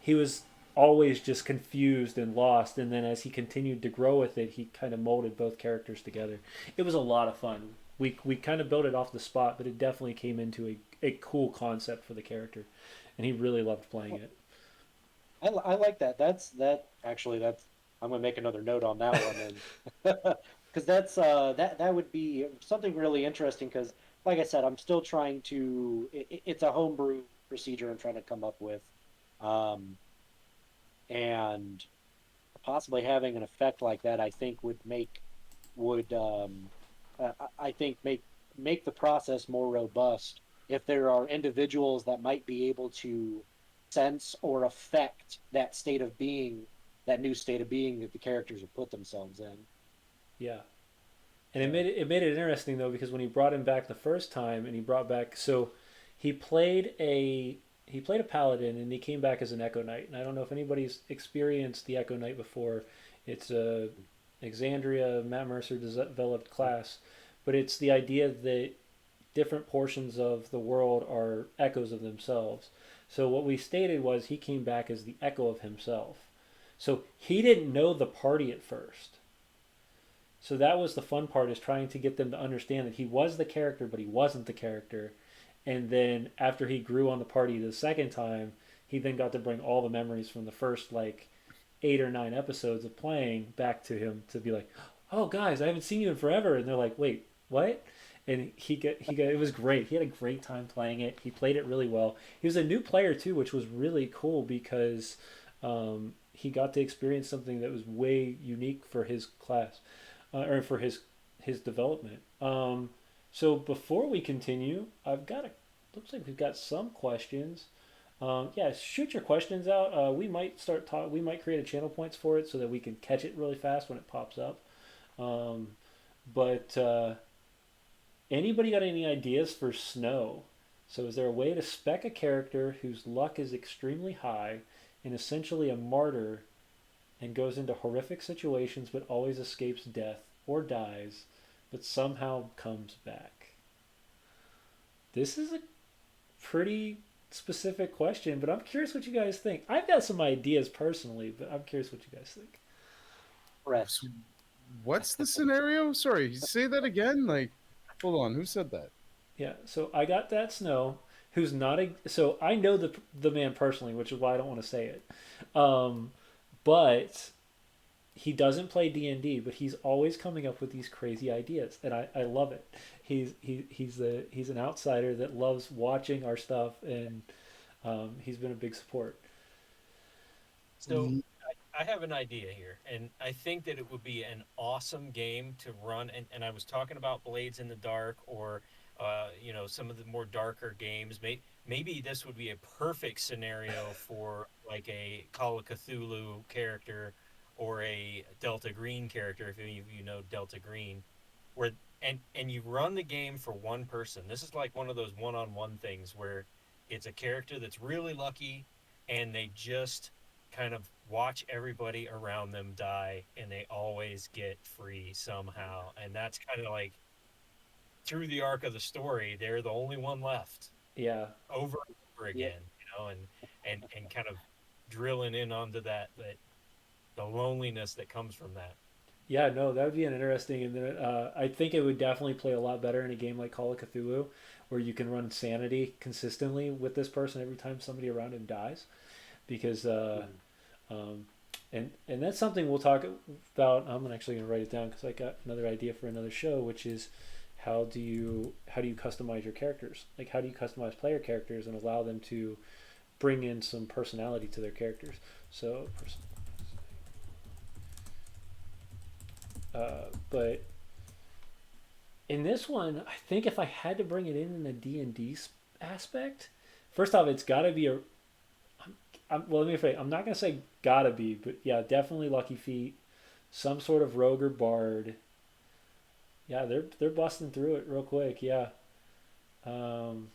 he was always just confused and lost, and then as he continued to grow with it, he kind of molded both characters together. It was a lot of fun. We kind of built it off the spot, but it definitely came into a cool concept for the character, and he really loved playing it. I like that. That actually that's I'm gonna make another note on that one, and because that would be something really interesting. Because like I said, I'm still trying to. It's a homebrew procedure I'm trying to come up with, um, and possibly having an effect like that, I think would I think make the process more robust if there are individuals that might be able to sense or affect that state of being, that new state of being that the characters have put themselves in. Yeah, and So, it made it interesting though because when he brought him back the first time, and he brought back so he played a he played a paladin and he came back as an Echo Knight. And I don't know if anybody's experienced the Echo Knight before. It's a Exandria Matt Mercer developed class, but it's the idea that different portions of the world are echoes of themselves. So what we stated was he came back as the echo of himself. So he didn't know the party at first. So that was the fun part, is trying to get them to understand that he was the character, but he wasn't the character. And then after he grew on the party the second time, he then got to bring all the memories from the first like 8 or 9 episodes of playing back to him to be like, "Oh, guys, I haven't seen you in forever," and they're like, "Wait, what?" And he got it was great. He had a great time playing it. He played it really well. He was a new player too, which was really cool because he got to experience something that was way unique for his class or for his development. So before we continue, I've got a looks like we've got some questions. Yeah, shoot your questions out. We might start talk. We might create a channel points for it so that we can catch it really fast when it pops up. Um, but anybody got any ideas for snow? So is there a way to spec a character whose luck is extremely high and essentially a martyr and goes into horrific situations but always escapes death or dies, but somehow comes back? This is a pretty specific question, but I'm curious what you guys think. I've got some ideas personally, but I'm curious what you guys think. Brett, So what's the scenario? Sorry, say that again. Like, hold on, who said that? Yeah, so I got that Snow, who's not a. So I know the man personally, which is why I don't want to say it. Um, but he doesn't play D&D, but he's always coming up with these crazy ideas, and I love it. He's an outsider that loves watching our stuff, and he's been a big support. So I have an idea here, and I think that it would be an awesome game to run. And I was talking about Blades in the Dark, or some of the more darker games. Maybe this would be a perfect scenario for like a Call of Cthulhu character or a Delta Green character, if any of you know Delta Green, where and you run the game for one person. This is like one of those one-on-one things where it's a character that's really lucky, and they just kind of watch everybody around them die, and they always get free somehow. And that's kind of like through the arc of the story, they're the only one left Yeah, over and over yeah, again, and kind of drilling in onto that the loneliness that comes from that. Yeah, no, that would be an interesting, and then I think it would definitely play a lot better in a game like Call of Cthulhu, where you can run sanity consistently with this person every time somebody around him dies, because Mhm. um, and that's something we'll talk about. I'm actually going to write it down because I got another idea for another show, which is how do you customize your characters? Like how do you customize player characters and allow them to bring in some personality to their characters? So, but in this one, I think if I had to bring it in a D&D aspect, first off, it's got to be well, let me rephrase. I'm not gonna say gotta be, but yeah, definitely Lucky Feet, some sort of rogue or bard. Yeah, they're busting through it real quick. Yeah, um,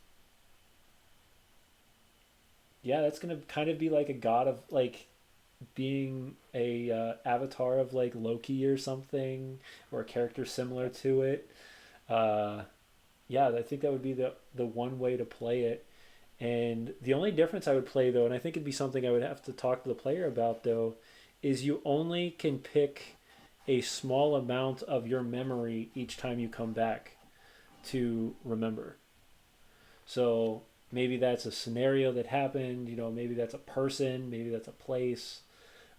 yeah, that's gonna kind of be like a god of like being a avatar of like Loki or something, or a character similar to it. Uh, yeah, I think that would be the one way to play it. And the only difference I would play though, and I think it'd be something I would have to talk to the player about though, is you only can pick a small amount of your memory each time you come back to remember. So maybe that's a scenario that happened, maybe that's a person, maybe that's a place,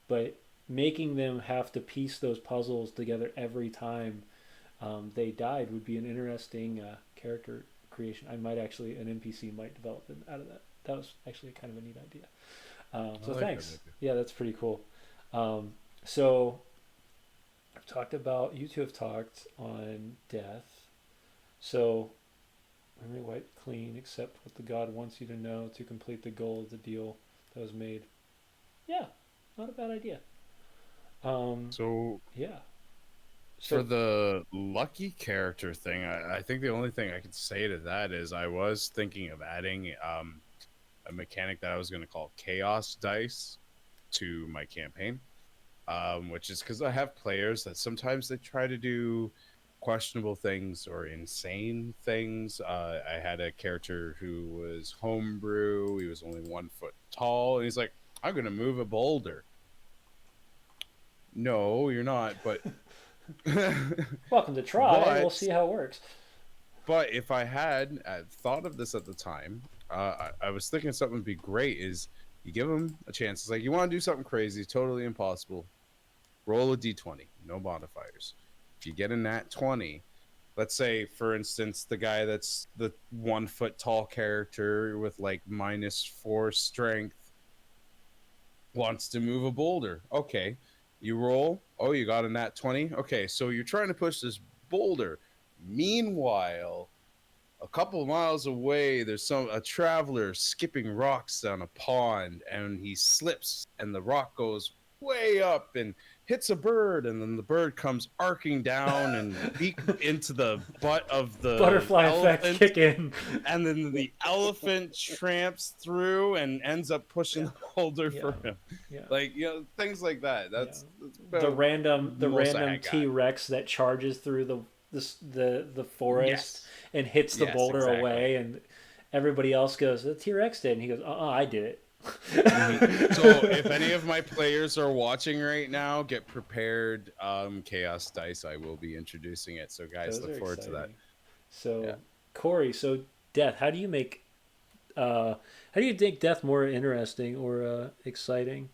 but making them have to piece those puzzles together every time they died would be an interesting character creation. I might actually, an NPC might develop out of that. That was actually kind of a neat idea. I So like that thanks. idea. Yeah, that's pretty cool. So I've talked about, you two have talked on death. So memory wiped clean, except what the god wants you to know to complete the goal of the deal that was made. Yeah, not a bad idea. Um, So yeah. for So the lucky character thing, I think the only thing I could say to that is I was thinking of adding a mechanic that I was going to call chaos dice to my campaign, which is because I have players that sometimes they try to do questionable things or insane things. I had a character who was homebrew. He was only 1 foot tall, and he's like, "I'm going to move a boulder." No, you're not, but welcome to try. We'll but see how it works. but if I had thought of this at the time, I was thinking something would be great. Is you give them a chance. It's like you want to do something crazy, totally impossible. Roll a d20, no modifiers. If you get a nat 20, let's say, for instance, the guy that's the 1 foot tall character with like -4 strength wants to move a boulder. Okay, you roll. Oh, you got a nat 20. Okay, so you're trying to push this boulder. Meanwhile, a couple of miles away, there's a traveler skipping rocks down a pond, and he slips, and the rock goes way up and hits a bird, and then the bird comes arcing down and beak into the butt of the Butterfly effect elephant, kick in. and then the elephant tramps through and ends up pushing Yeah, the boulder yeah, for him. yeah, Like, things like that. yeah. That's The about random the the most I random had got. T Rex that charges through the forest Yes, and hits the yes, boulder exactly. away, and everybody else goes, "The T Rex did," and he goes, I did Hmm. So if it." any of my players are watching right now, get prepared. Chaos Dice, I will be introducing it. So guys, Those look are forward to that. exciting. So Yeah. Corey, so death. Uh, how do you make death more interesting or exciting?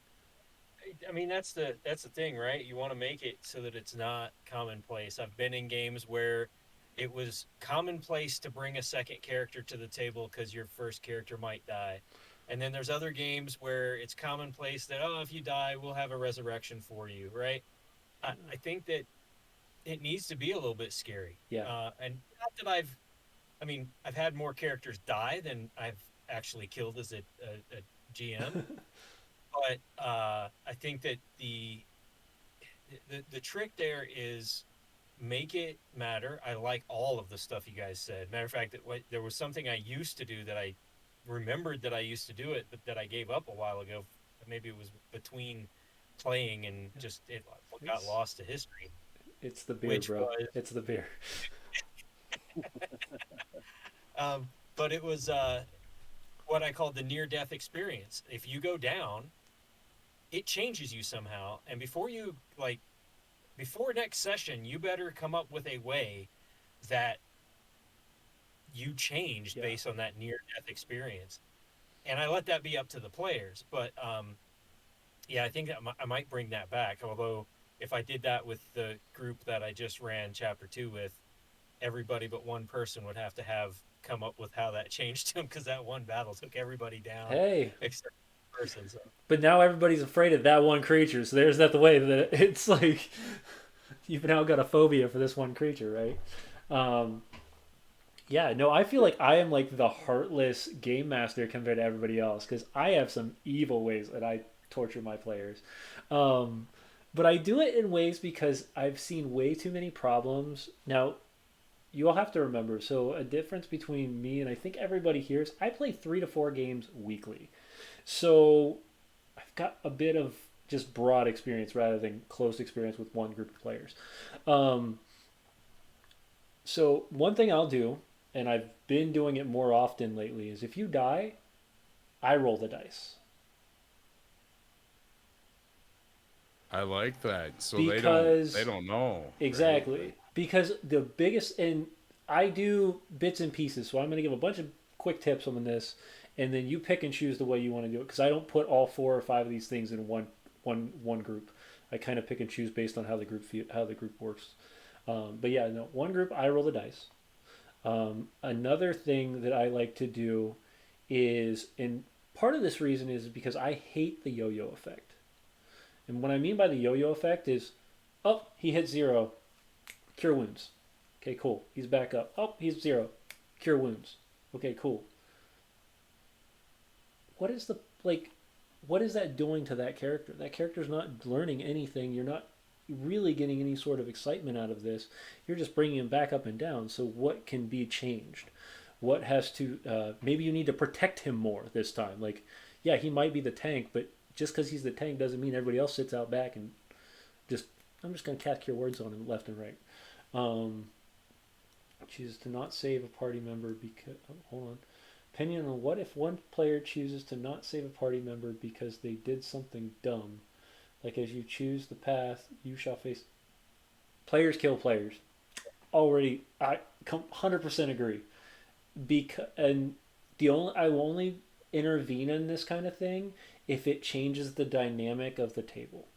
I mean, that's the thing, right? You want to make it so that it's not commonplace. I've been in games where it was commonplace to bring a second character to the table because your first character might die. And then there's other games where it's commonplace that, oh, if you die, we'll have a resurrection for you, right? I think that it needs to be a little bit scary. Yeah. And not that I mean, I've had more characters die than I've actually killed as a GM, but I think that the trick there is make it matter. I like all of the stuff you guys said. Matter of fact, there was something I used to do that I remembered that I used to do it, but that I gave up a while ago. Maybe it was between playing and just it got It's lost to history, it's the beer, which bro. was, It's the beer. um, but it was what I called the near death experience. If you go down, it changes you somehow, and before you like before next session, you better come up with a way that you changed Yeah. based on that near death experience. And I let that be up to the players. But yeah, I think that I might bring that back. Although, if I did that with the group that I just ran chapter 2 with, everybody but one person would have to have come up with how that changed them because that one battle took everybody down Hey, except one person. So but now everybody's afraid of that one creature. So there's that the way that it's like you've now got a phobia for this one creature, right? Um, yeah, no, I feel like I am like the heartless game master compared to everybody else because I have some evil ways that I torture my players. Um, but I do it in ways because I've seen way too many problems. Now, you all have to remember, so a difference between me and I think everybody here is I play 3 to 4 games weekly. So I've got a bit of just broad experience rather than close experience with one group of players. Um, so one thing I'll do, and I've been doing it more often lately, is if you die, I roll the dice I like that. So they because don't know, right? exactly because the biggest and I do bits and pieces. So I'm going to give a bunch of quick tips on this, and then you pick and choose the way you want to do it because I don't put all 4 or 5 of these things in one group. I kind of pick and choose based on how the group works. But yeah, no, one group I roll the dice. Another thing that I like to do is, and part of this reason is because I hate the yo-yo effect. And what I mean by the yo-yo effect is, oh, he hit 0, cure wounds. Okay, cool. He's back up. Oh, he's 0, cure wounds. Okay, cool. What is the like? What is that doing to that character? That character's not learning anything. You're not really getting any sort of excitement out of this. You're just bringing him back up and down. So what can be changed? What has to? Maybe you need to protect him more this time. Like, yeah, he might be the tank, but just because he's the tank doesn't mean everybody else sits out back and just. I'm just gonna cast cure words on him left and right. Um, chooses to not save a party member because. Oh, hold on. Opinion on what if one player chooses to not save a party member because they did something dumb. Like as you choose the path, you shall face. Players kill players. Already, I 100% agree. And I will only intervene in this kind of thing if it changes the dynamic of the table.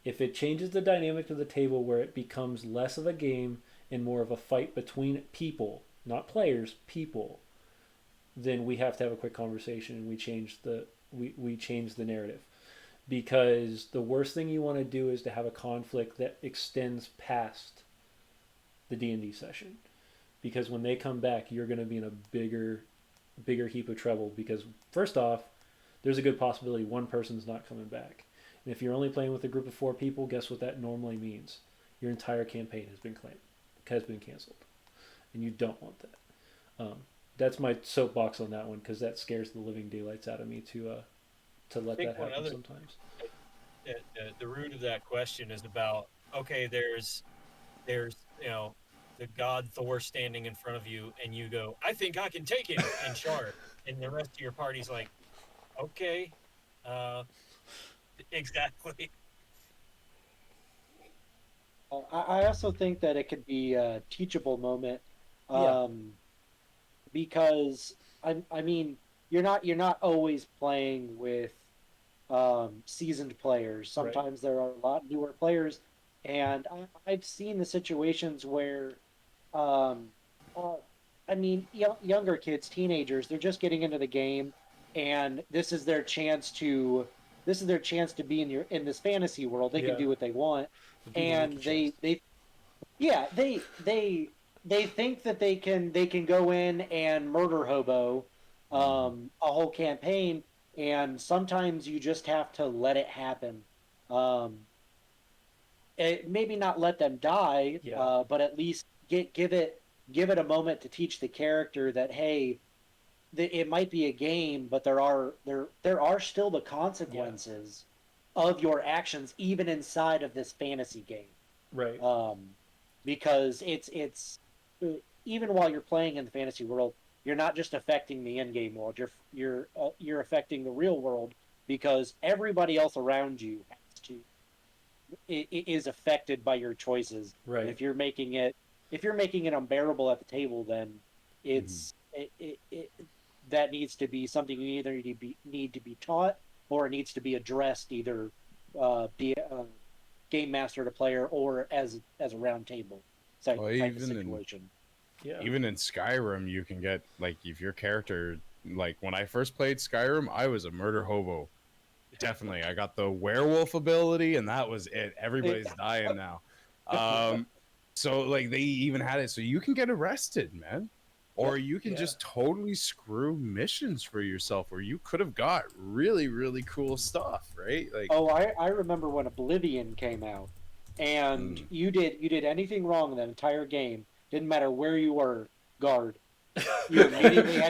If it changes the dynamic of the table where it becomes less of a game and more of a fight between people, not players, people, then we have to have a quick conversation and we change the narrative. Because the worst thing you want to do is to have a conflict that extends past the D&D session. Because when they come back, you're going to be in a bigger heap of trouble because first off, there's a good possibility one person's not coming back. And if you're only playing with a group of 4 people, guess what that normally means? Your entire campaign has been canceled, and you don't want that. That's my soapbox on that one because that scares the living daylights out of me to I let think that one happen other sometimes. the root of that question is about okay, there's the god Thor standing in front of you, and you go, I think I can take him and charge, and the rest of your party's like, okay, uh, exactly. I also think that it could be a teachable moment, Yeah, um, because I mean you're not always playing with seasoned players. right. Sometimes there are a lot newer players, and I've seen the situations where, um, uh, I mean, younger kids, teenagers, they're just getting into the game, and this is their chance to be in this fantasy world. They can Yeah, do what they want, the big monkey and chest. they yeah they think that they can go in and murder hobo Hmm. a whole campaign, and sometimes you just have to let it happen. um maybe not let them die, Yeah, but at least give it a moment to teach the character that, hey, it might be a game, but there are still the yeah, consequences of your actions even inside of this fantasy game. right. um, because uh, even while you're playing in the fantasy world, you're not just affecting the in-game world. You're affecting the real world because everybody else around you has to. is affected by your choices. And Right. if you're making it unbearable at the table, then Mhm. it that needs to be something you either need to be taught, or it needs to be addressed either be a game master to player, or as a round table Well, type of situation. Yeah. even in Skyrim, you can get like if your character like when I first played Skyrim, I was a murder hobo. Definitely, I got the werewolf ability, and that was it. Everybody's dying now. Um, so like they even had it so you can get arrested, man, or Yep. you can Yeah. just totally screw missions for yourself, where you could have got really really cool stuff, right? Like, Oh, I remember when Oblivion came out, and mm, you did anything wrong in that entire game. Didn't matter where you were, guard. You immediately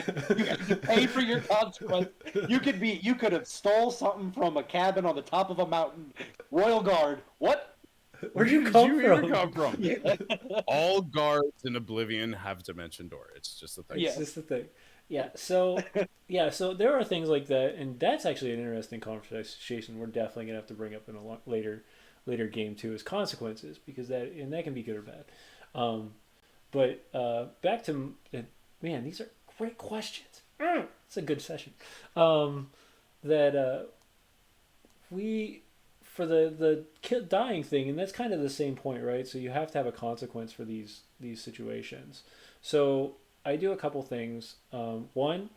you pay for your consequence. You could have stole something from a cabin on the top of a mountain. Royal Guard. What? Where'd where you did come you even from? come from? Yeah. All guards in Oblivion have Dimension Door. It's just a thing. It's just Yes. the thing. Yeah. So yeah. So there are things like that, and that's actually an interesting conversation. We're definitely gonna have to bring up in a later game too, is consequences, because that can be good or bad. Um, but back to man, these are great questions. It's a good session. Um, that we for the dying thing, and that's kind of the same point, right? So you have to have a consequence for these situations. So I do a couple things. One,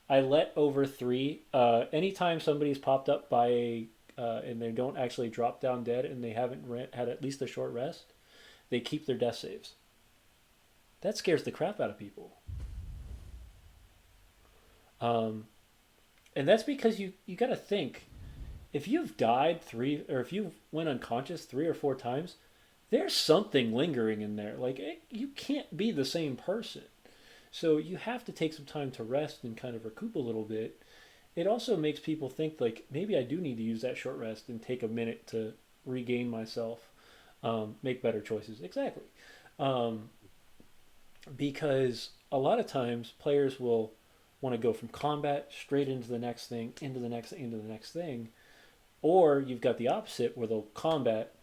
I let over three. Anytime somebody's popped up by and they don't actually drop down dead, and they haven't had at least a short rest, they keep their death saves. That scares the crap out of people. Um, and that's because you got to think, if you've died three, or if you went unconscious 3 or 4 times, there's something lingering in there. Like you can't be the same person. So you have to take some time to rest and kind of recoup a little bit. It also makes people think like maybe I do need to use that short rest and take a minute to regain myself, make better choices. Exactly, um, because a lot of times players will want to go from combat straight into the next thing, into the next, into the next thing, or you've got the opposite where they'll combat.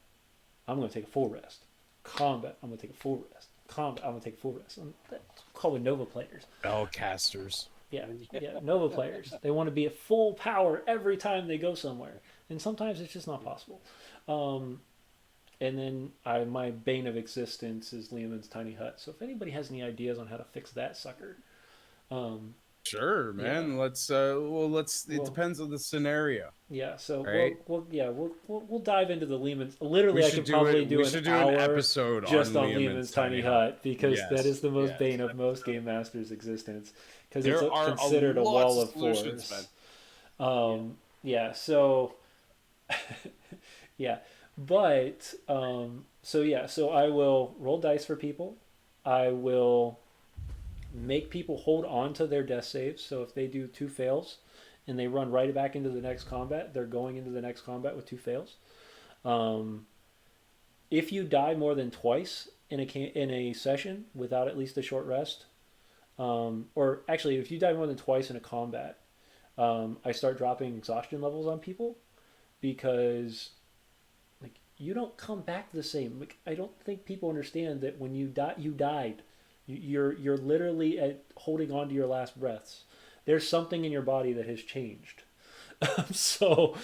I'm going to take a full rest. Combat. I'm going to take a full rest. Combat. I'm going to take a full rest. That's called Nova players. Spellcasters. Yeah, yeah, Nova players. They want to be at full power every time they go somewhere, and sometimes it's just not possible. Um, and then my bane of existence is Leomund's tiny hut. So if anybody has any ideas on how to fix that sucker, um, Sure, yeah, man. Let's. It well, depends on the scenario, yeah. So right? we'll dive into the Leomund's. Literally, I could probably do We an should do an hour episode just on on Leomund's Leomund's tiny tiny hut. hut, because that Yes, is the most yes. bane of most game masters' existence, because it's There are considered a lots wall of of solutions, man. force. Yeah. Yeah, so yeah, but so I will roll dice for people. I will make people hold on to their death saves. So if they do 2 fails and they run right back into the next combat, they're going into the next combat with 2 fails. Um, if you die more than twice in a session without at least a short rest, or actually, if you die more than twice in a combat, I start dropping exhaustion levels on people, because like you don't come back the same. Like I don't think people understand that when you die, you died. You're literally holding on to your last breaths. There's something in your body that has changed. so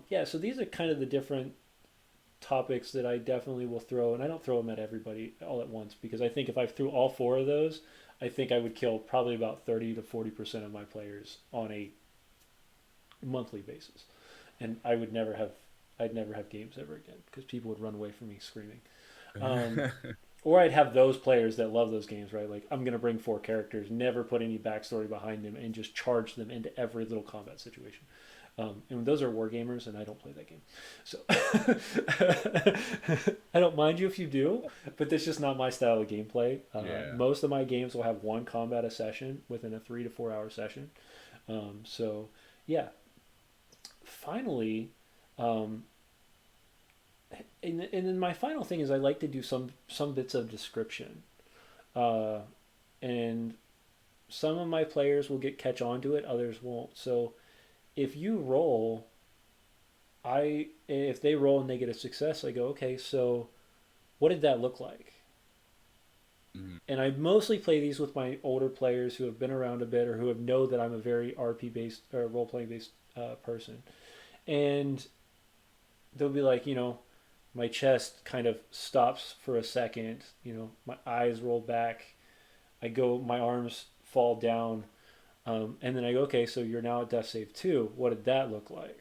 yeah, so these are kind of the different topics that I definitely will throw, and I don't throw them at everybody all at once, because I think if I threw all 4 of those, I think I would kill probably about 30 to 40% of my players on a monthly basis, and I'd never have games ever again, because people would run away from me screaming. Um, or I'd have those players that love those games, right? Like I'm gonna bring 4 characters, never put any backstory behind them, and just charge them into every little combat situation. And those are wargamers, and I don't play that game. So I don't mind you if you do, but that's just not my style of gameplay. Yeah. Most of my games will have 1 combat a session within a 3 to 4 hour session. So yeah, finally, um, and then my final thing is I like to do some bits of description, uh, and some of my players will catch on to it, others won't. So if you roll I if they roll and they get a success, I go, okay, so what did that look like? Mhm. And I mostly play these with my older players who have been around a bit or who have know that I'm a very RP based or role playing based person, and they'll be like, my chest kind of stops for a second, my eyes roll back, my arms fall down, and then I go, okay, so you're now at death save two. What did that look like?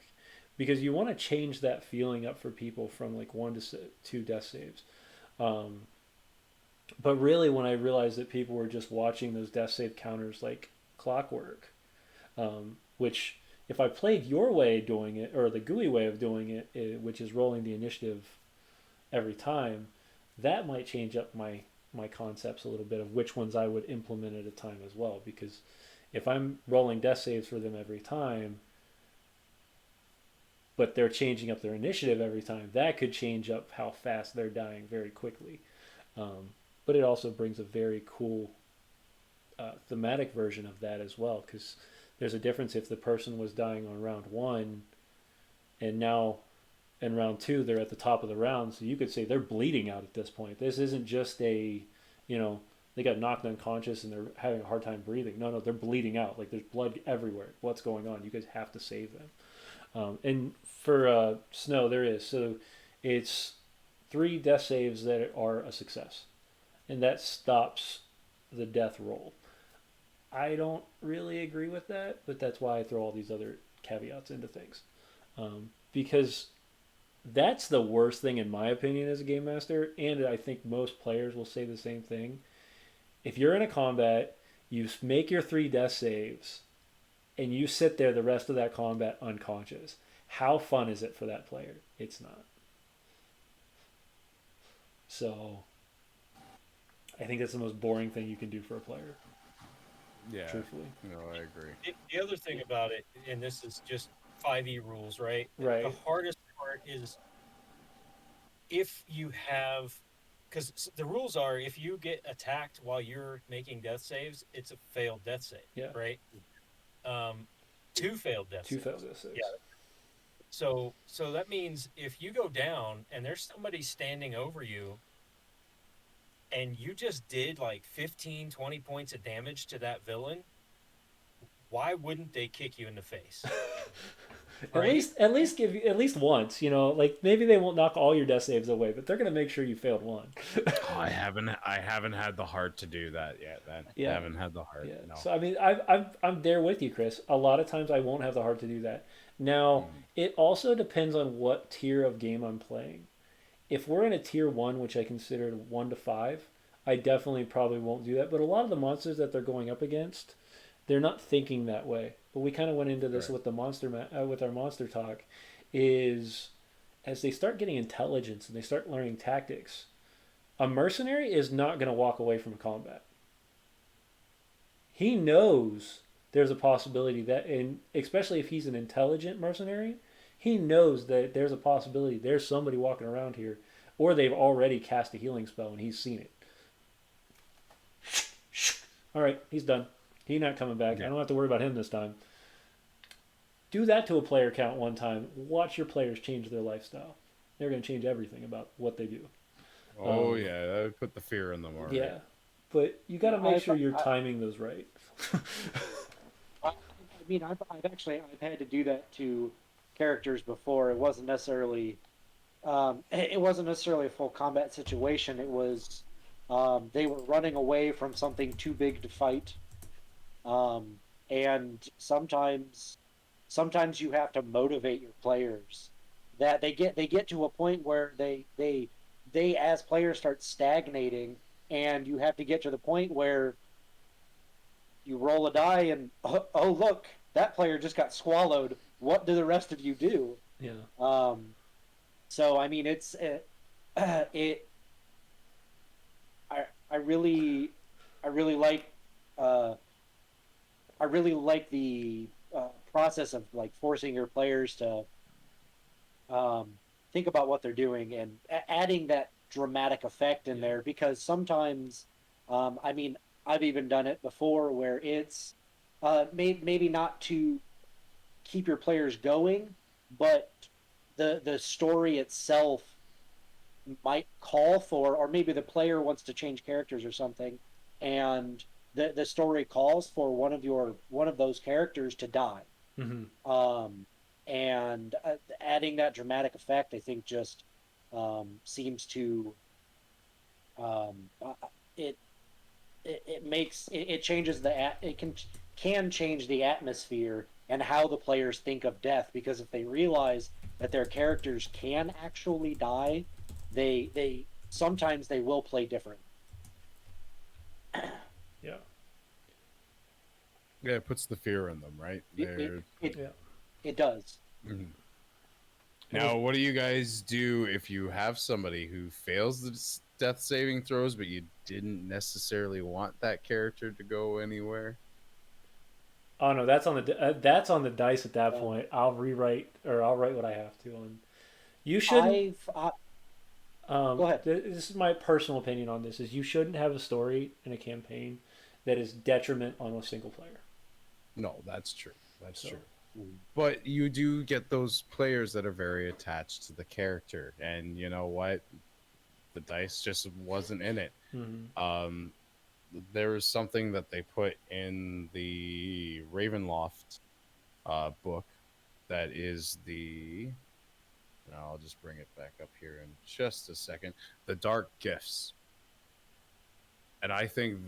Because you want to change that feeling up for people from like one to two death saves. Um, but really, when I realized that people were just watching those death save counters like clockwork, which if I played your way of doing it or the GUI way of doing it, which is rolling the initiative every time, that might change up my concepts a little bit of which ones I would implement at a time as well. Because if I'm rolling death saves for them every time, but they're changing up their initiative every time, that could change up how fast they're dying very quickly. Um, but it also brings a very cool thematic version of that as well, because there's a difference if the person was dying on round one and now in round two they're at the top of the round, so you could say they're bleeding out at this point. This isn't just you know they got knocked unconscious and they're having a hard time breathing. No, they're bleeding out, like there's blood everywhere. What's going on? You guys have to save them. And for Snow there is, so it's three death saves that are a success, and that stops the death roll. I don't really agree with that, but that's why I throw all these other caveats into things. Because that's the worst thing in my opinion as a game master, and I think most players will say the same thing. If you're in a combat, you make your three death saves, and you sit there the rest of that combat unconscious. How fun is it for that player? It's not. So I think that's the most boring thing you can do for a player, Yeah, truthfully. no, I agree. The other thing about it, and this is just 5e rules, right? The Right. hardest part is if you have, because the rules are if you get attacked while you're making death saves, it's a failed death save, Yeah. right? Um, two failed death Two saves. failed death Yeah. saves. So that means if you go down and there's somebody standing over you and you just did like 15, 20 points of damage to that villain, why wouldn't they kick you in the face? At Right? least, at least give you at least once. Like maybe they won't knock all your death saves away, but they're gonna make sure you failed one. Oh, I haven't had the heart to do that yet. Then I Yeah, haven't had the heart. yeah. No. So I mean, I'm there with you, Chris. A lot of times I won't have the heart to do that. Now Mm, it also depends on what tier of game I'm playing. If we're in a tier one, which I consider one to five, I definitely probably won't do that. But a lot of the monsters that they're going up against, they're not thinking that way. But we kind of went into this right. with the with our monster talk, is as they start getting intelligence and they start learning tactics, a mercenary is not going to walk away from combat. He knows there's a possibility that, and especially if he's an intelligent mercenary, he knows that there's a possibility there's somebody walking around here, or they've already cast a healing spell and he's seen it. All right, he's done. He's not coming back. I Yeah. don't have to worry about him this time. Do that to a player count one time. Watch your players change their lifestyle. They're going to change everything about what they do. Oh Um, yeah, that would put the fear in them. All right. yeah, but you got Yeah, to make sure you're timing those right. I mean, I've had to do that to characters before. It wasn't necessarily a full combat situation. It was, they were running away from something too big to fight. And sometimes you have to motivate your players that they get to a point where they as players start stagnating, and you have to get to the point where you roll a die and oh look, that player just got swallowed. What do the rest of you do? Yeah, Um, so I mean, it I really I really like uh, I really like the process of like forcing your players to um, think about what they're doing and adding that dramatic effect in yeah, there, because sometimes, I mean, I've even done it before where it's maybe not to keep your players going, but the story itself might call for, or maybe the player wants to change characters or something, and the story calls for one of those characters to die. Mm-hmm. And adding that dramatic effect, I think, just seems to um, uh, it it makes it changes it can change the atmosphere and how the players think of death, because if they realize that their characters can actually die, they sometimes they will play different. Yeah. Yeah, it puts the fear in them, right? it, it, They're it, Yeah. it does. Mhm. And Now, what do you guys do if you have somebody who fails the death saving throws, but you didn't necessarily want that character to go anywhere? oh no, that's on the dice at that um, point. I'll rewrite or I'll write what I have to on. You shouldn't. I've Go ahead. This is my personal opinion on this: is you shouldn't have a story in a campaign that is detriment on a single player. No, that's true. That's So true. But you do get those players that are very attached to the character, and you know what? The dice just wasn't in it. mhm. Um, there was something that they put in the Ravenloft book that is the. I'll just bring it back up here in just a second. The Dark Gifts. And I think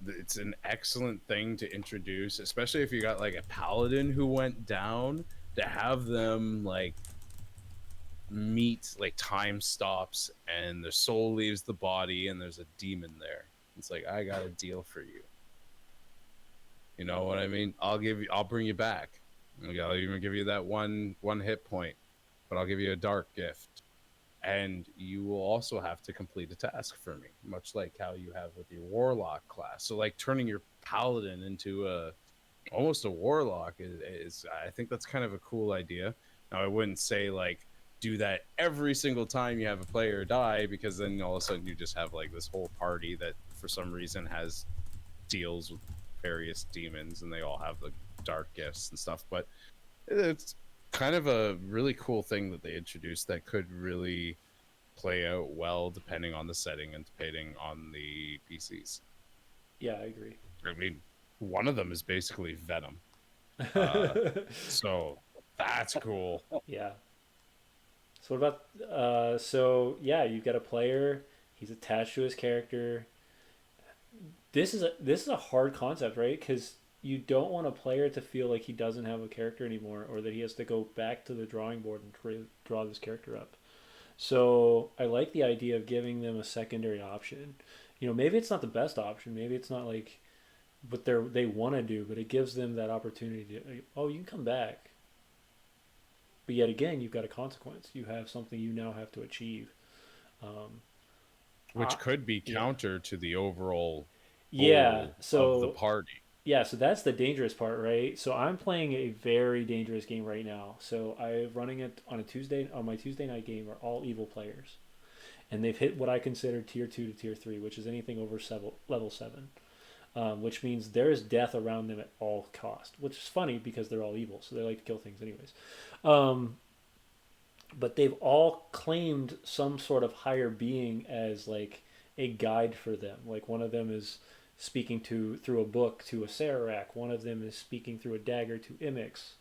it's an excellent thing to introduce, especially if you got like a paladin who went down, to have them like meet like time stops and their soul leaves the body and there's a demon there. It's like, I got a deal for you. You know what I mean? I'll bring you back. I'll even give you that one hit point, but I'll give you a dark gift. And you will also have to complete a task for me, much like how you have with your warlock class. So like turning your paladin into almost a warlock is I think that's kind of a cool idea. Now I wouldn't say like do that every single time you have a player die, because then all of a sudden you just have like this whole party that for some reason has deals with various demons and they all have the dark gifts and stuff. But it's kind of a really cool thing that they introduced that could really play out well depending on the setting and depending on the PCs. Yeah, I agree. I mean, one of them is basically Venom. So that's cool. Yeah. So what about so yeah, you get a player, he's attached to his character. This is a hard concept, right? Cuz you don't want a player to feel like he doesn't have a character anymore, or that he has to go back to the drawing board and draw this character up. So I like the idea of giving them a secondary option. Maybe it's not the best option. Maybe it's not like what they want to do, but it gives them that opportunity to, oh, you can come back. But yet again, you've got a consequence. You have something you now have to achieve. Um, Which could be yeah. counter to the overall Yeah. goal of the party. Yeah, so that's the dangerous part, right? So I'm playing a very dangerous game right now. So I'm running it on my Tuesday night game are all evil players. And they've hit what I consider tier 2 to tier 3, which is anything over level 7. Which means there is death around them at all cost, which is funny because they're all evil, so they like to kill things anyways. But they've all claimed some sort of higher being as like a guide for them. Like one of them is speaking through a book to a Sararak. One of them is speaking through a dagger to Imix.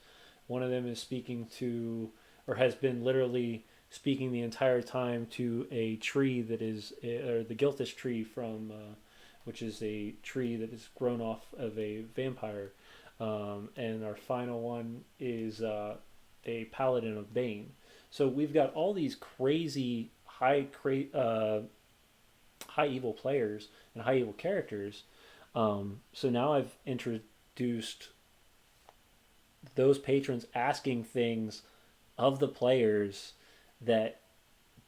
One of them is speaking to, or has been literally speaking the entire time to a tree that is, or the Giltish tree from, which is a tree that is grown off of a vampire. And our final one is a paladin of Bane. So we've got all these crazy high evil players and high evil characters. So now I've introduced those patrons asking things of the players that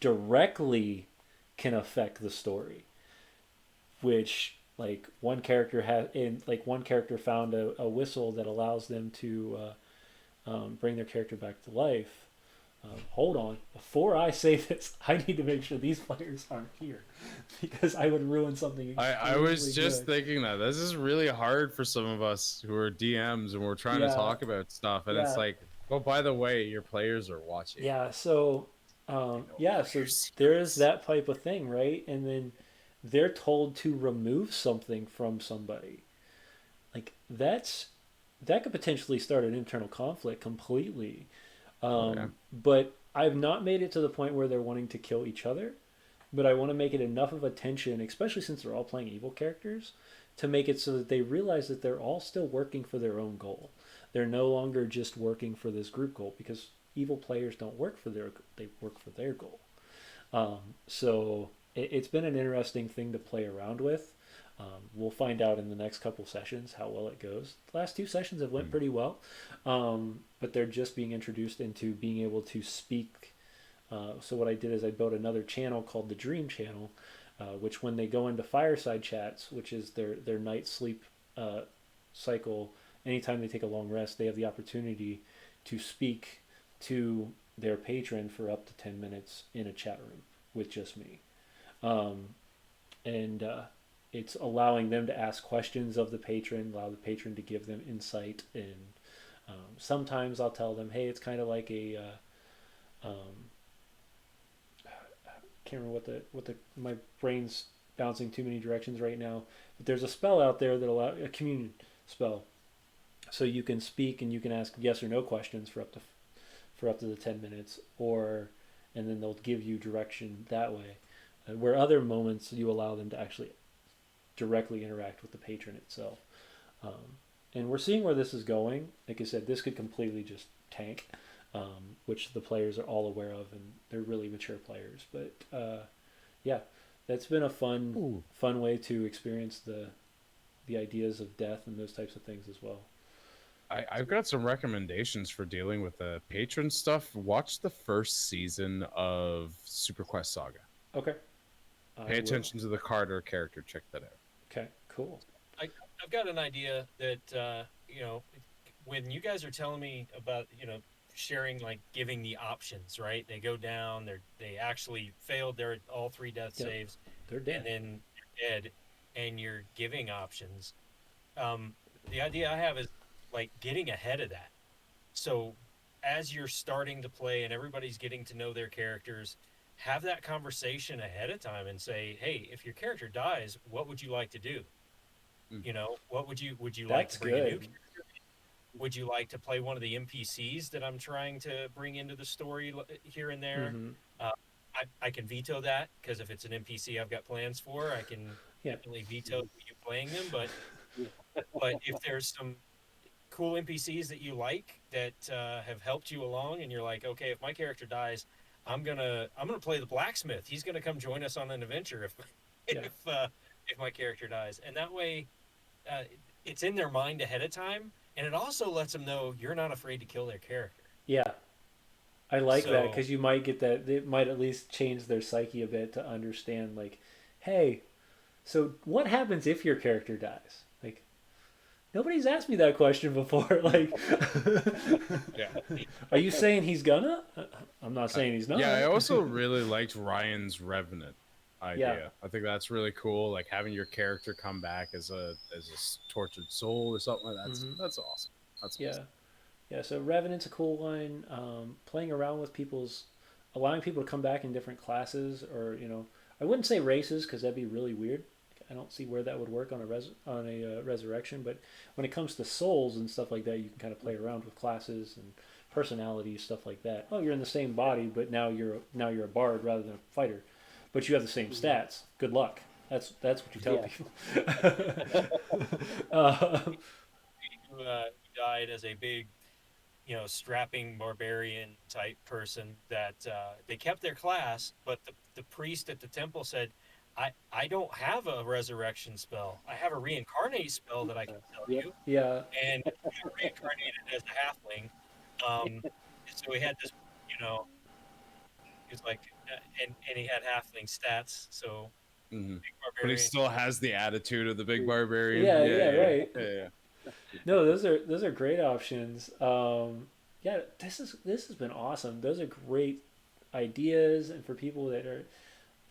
directly can affect the story. Which one character found a whistle that allows them to bring their character back to life. Hold on. Before I say this, I need to make sure these players aren't here because I would ruin something. I was just thinking that this is really hard for some of us who are DMs and we're trying to talk about stuff, and it's like Oh, by the way, your players are watching. Yeah, so They know yeah, all your so there is secrets. that type of thing, right? And then they're told to remove something from somebody. Like that could potentially start an internal conflict completely. Oh yeah. But I've not made it to the point where they're wanting to kill each other. But I want to make it enough of a tension, especially since they're all playing evil characters, to make it so that they realize that they're all still working for their own goal. They're no longer just working for this group goal because evil players don't work for their they work for their goal. So it's been an interesting thing to play around with. We'll find out in the next couple sessions how well it goes. The last two sessions have went Mm. pretty well, but they're just being introduced into being able to speak. So what I did is I built another channel called the Dream Channel, which when they go into fireside chats, which is their night sleep uh, cycle, anytime they take a long rest, they have the opportunity to speak to their patron for up to 10 minutes in a chat room with just me. Um, and it's allowing them to ask questions of the patron, allow the patron to give them insight. And sometimes I'll tell them, hey, it's kind of like a can't remember what the my brain's bouncing too many directions right now. But there's a spell out there that allow a communion spell, so you can speak and you can ask yes or no questions for up to the 10 minutes, or and then they'll give you direction that way. Where other moments you allow them to actually directly interact with the patron itself. And we're seeing where this is going. Like I said, this could completely just tank, which the players are all aware of, and they're really mature players. But yeah, that's been a Ooh. fun way to experience the ideas of death and those types of things as well. I've got some recommendations for dealing with the patron stuff. Watch the first season of Super Quest Saga. Okay, I Pay will. attention to the Carter character. Check that out. Okay, cool. I, I've got an idea that when you guys are telling me about sharing, like giving the options, right? They go down, they actually failed their all three death Yep, saves, they're and dead. then you're dead, and you're giving options. Um, the idea I have is like getting ahead of that. So as you're starting to play and everybody's getting to know their characters, have that conversation ahead of time and say, hey, if your character dies, what would you like to do? Mm. What would you like to That's bring a new good. character? Would you like to play one of the NPCs that I'm trying to bring into the story here and there? Mm-hmm. Uh, I can veto that because if it's an NPC I've got plans for, I can Yeah, definitely veto you playing them. Yeah. But if there's some cool NPCs that you like that have helped you along, and you're like, okay, if my character dies, I'm gonna play the blacksmith. He's gonna come join us on an adventure if yeah, if my character dies, and that way uh, it's in their mind ahead of time, and it also lets them know you're not afraid to kill their character. yeah. I like that So because you might get that. It might at least change their psyche a bit to understand, like, hey, so what happens if your character dies? Like, nobody's asked me that question before. Like, Yeah. are you saying he's gonna? I'm not I, saying he's yeah, I not. also really liked Ryan's Revenant Yeah. idea. I think that's really cool. Like having your character come back as a tortured soul or something. Hmm. That's awesome. That's Yeah. awesome. Yeah. So Revenant's a cool one. Playing around with allowing people to come back in different classes, or I wouldn't say races because that'd be really weird. I don't see where that would work on a resurrection. But when it comes to souls and stuff like that, you can kind of play around with classes and personalities, stuff like that. Oh, you're in the same body, but now you're a bard rather than a fighter, but you have the same stats. Good luck. That's what you tell Yeah. people. uh, who died as a big, strapping barbarian type person that they kept their class, but the priest at the temple said, I don't have a resurrection spell. I have a reincarnate spell that I can tell Yep. you. yeah, And he got reincarnated as a halfling. So he had this, you know, he was like, and he had halfling stats. So Hmm. big But he barbarian. still has the attitude of the big barbarian. yeah, Yeah, yeah, yeah, right. yeah, yeah. No, those are great options. Yeah, this has been awesome. Those are great ideas, and for people that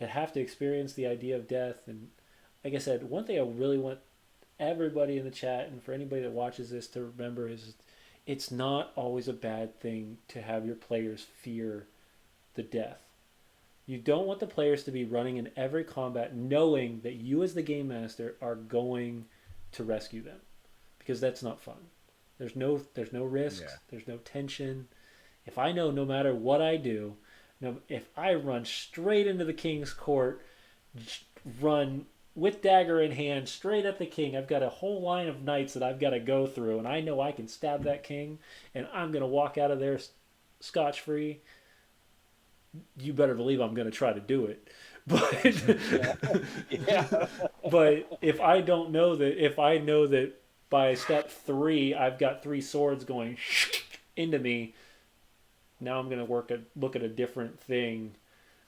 have to experience the idea of death. And like I said, one thing I really want everybody in the chat and for anybody that watches this to remember is it's not always a bad thing to have your players fear the death. You don't want the players to be running in every combat knowing that you as the game master are going to rescue them, because that's not fun. There's no risks, Yeah. there's no tension. If I know no matter what I do, no, if I run straight into the king's court, run with dagger in hand straight at the king, I've got a whole line of knights that I've got to go through, and I know I can stab that king, and I'm going to walk out of there scotch free. You better believe I'm going to try to do it. Yeah. But Yeah. but if I don't know that, if I know that by step 3 I've got 3 swords going into me, now I'm going to look at a different thing.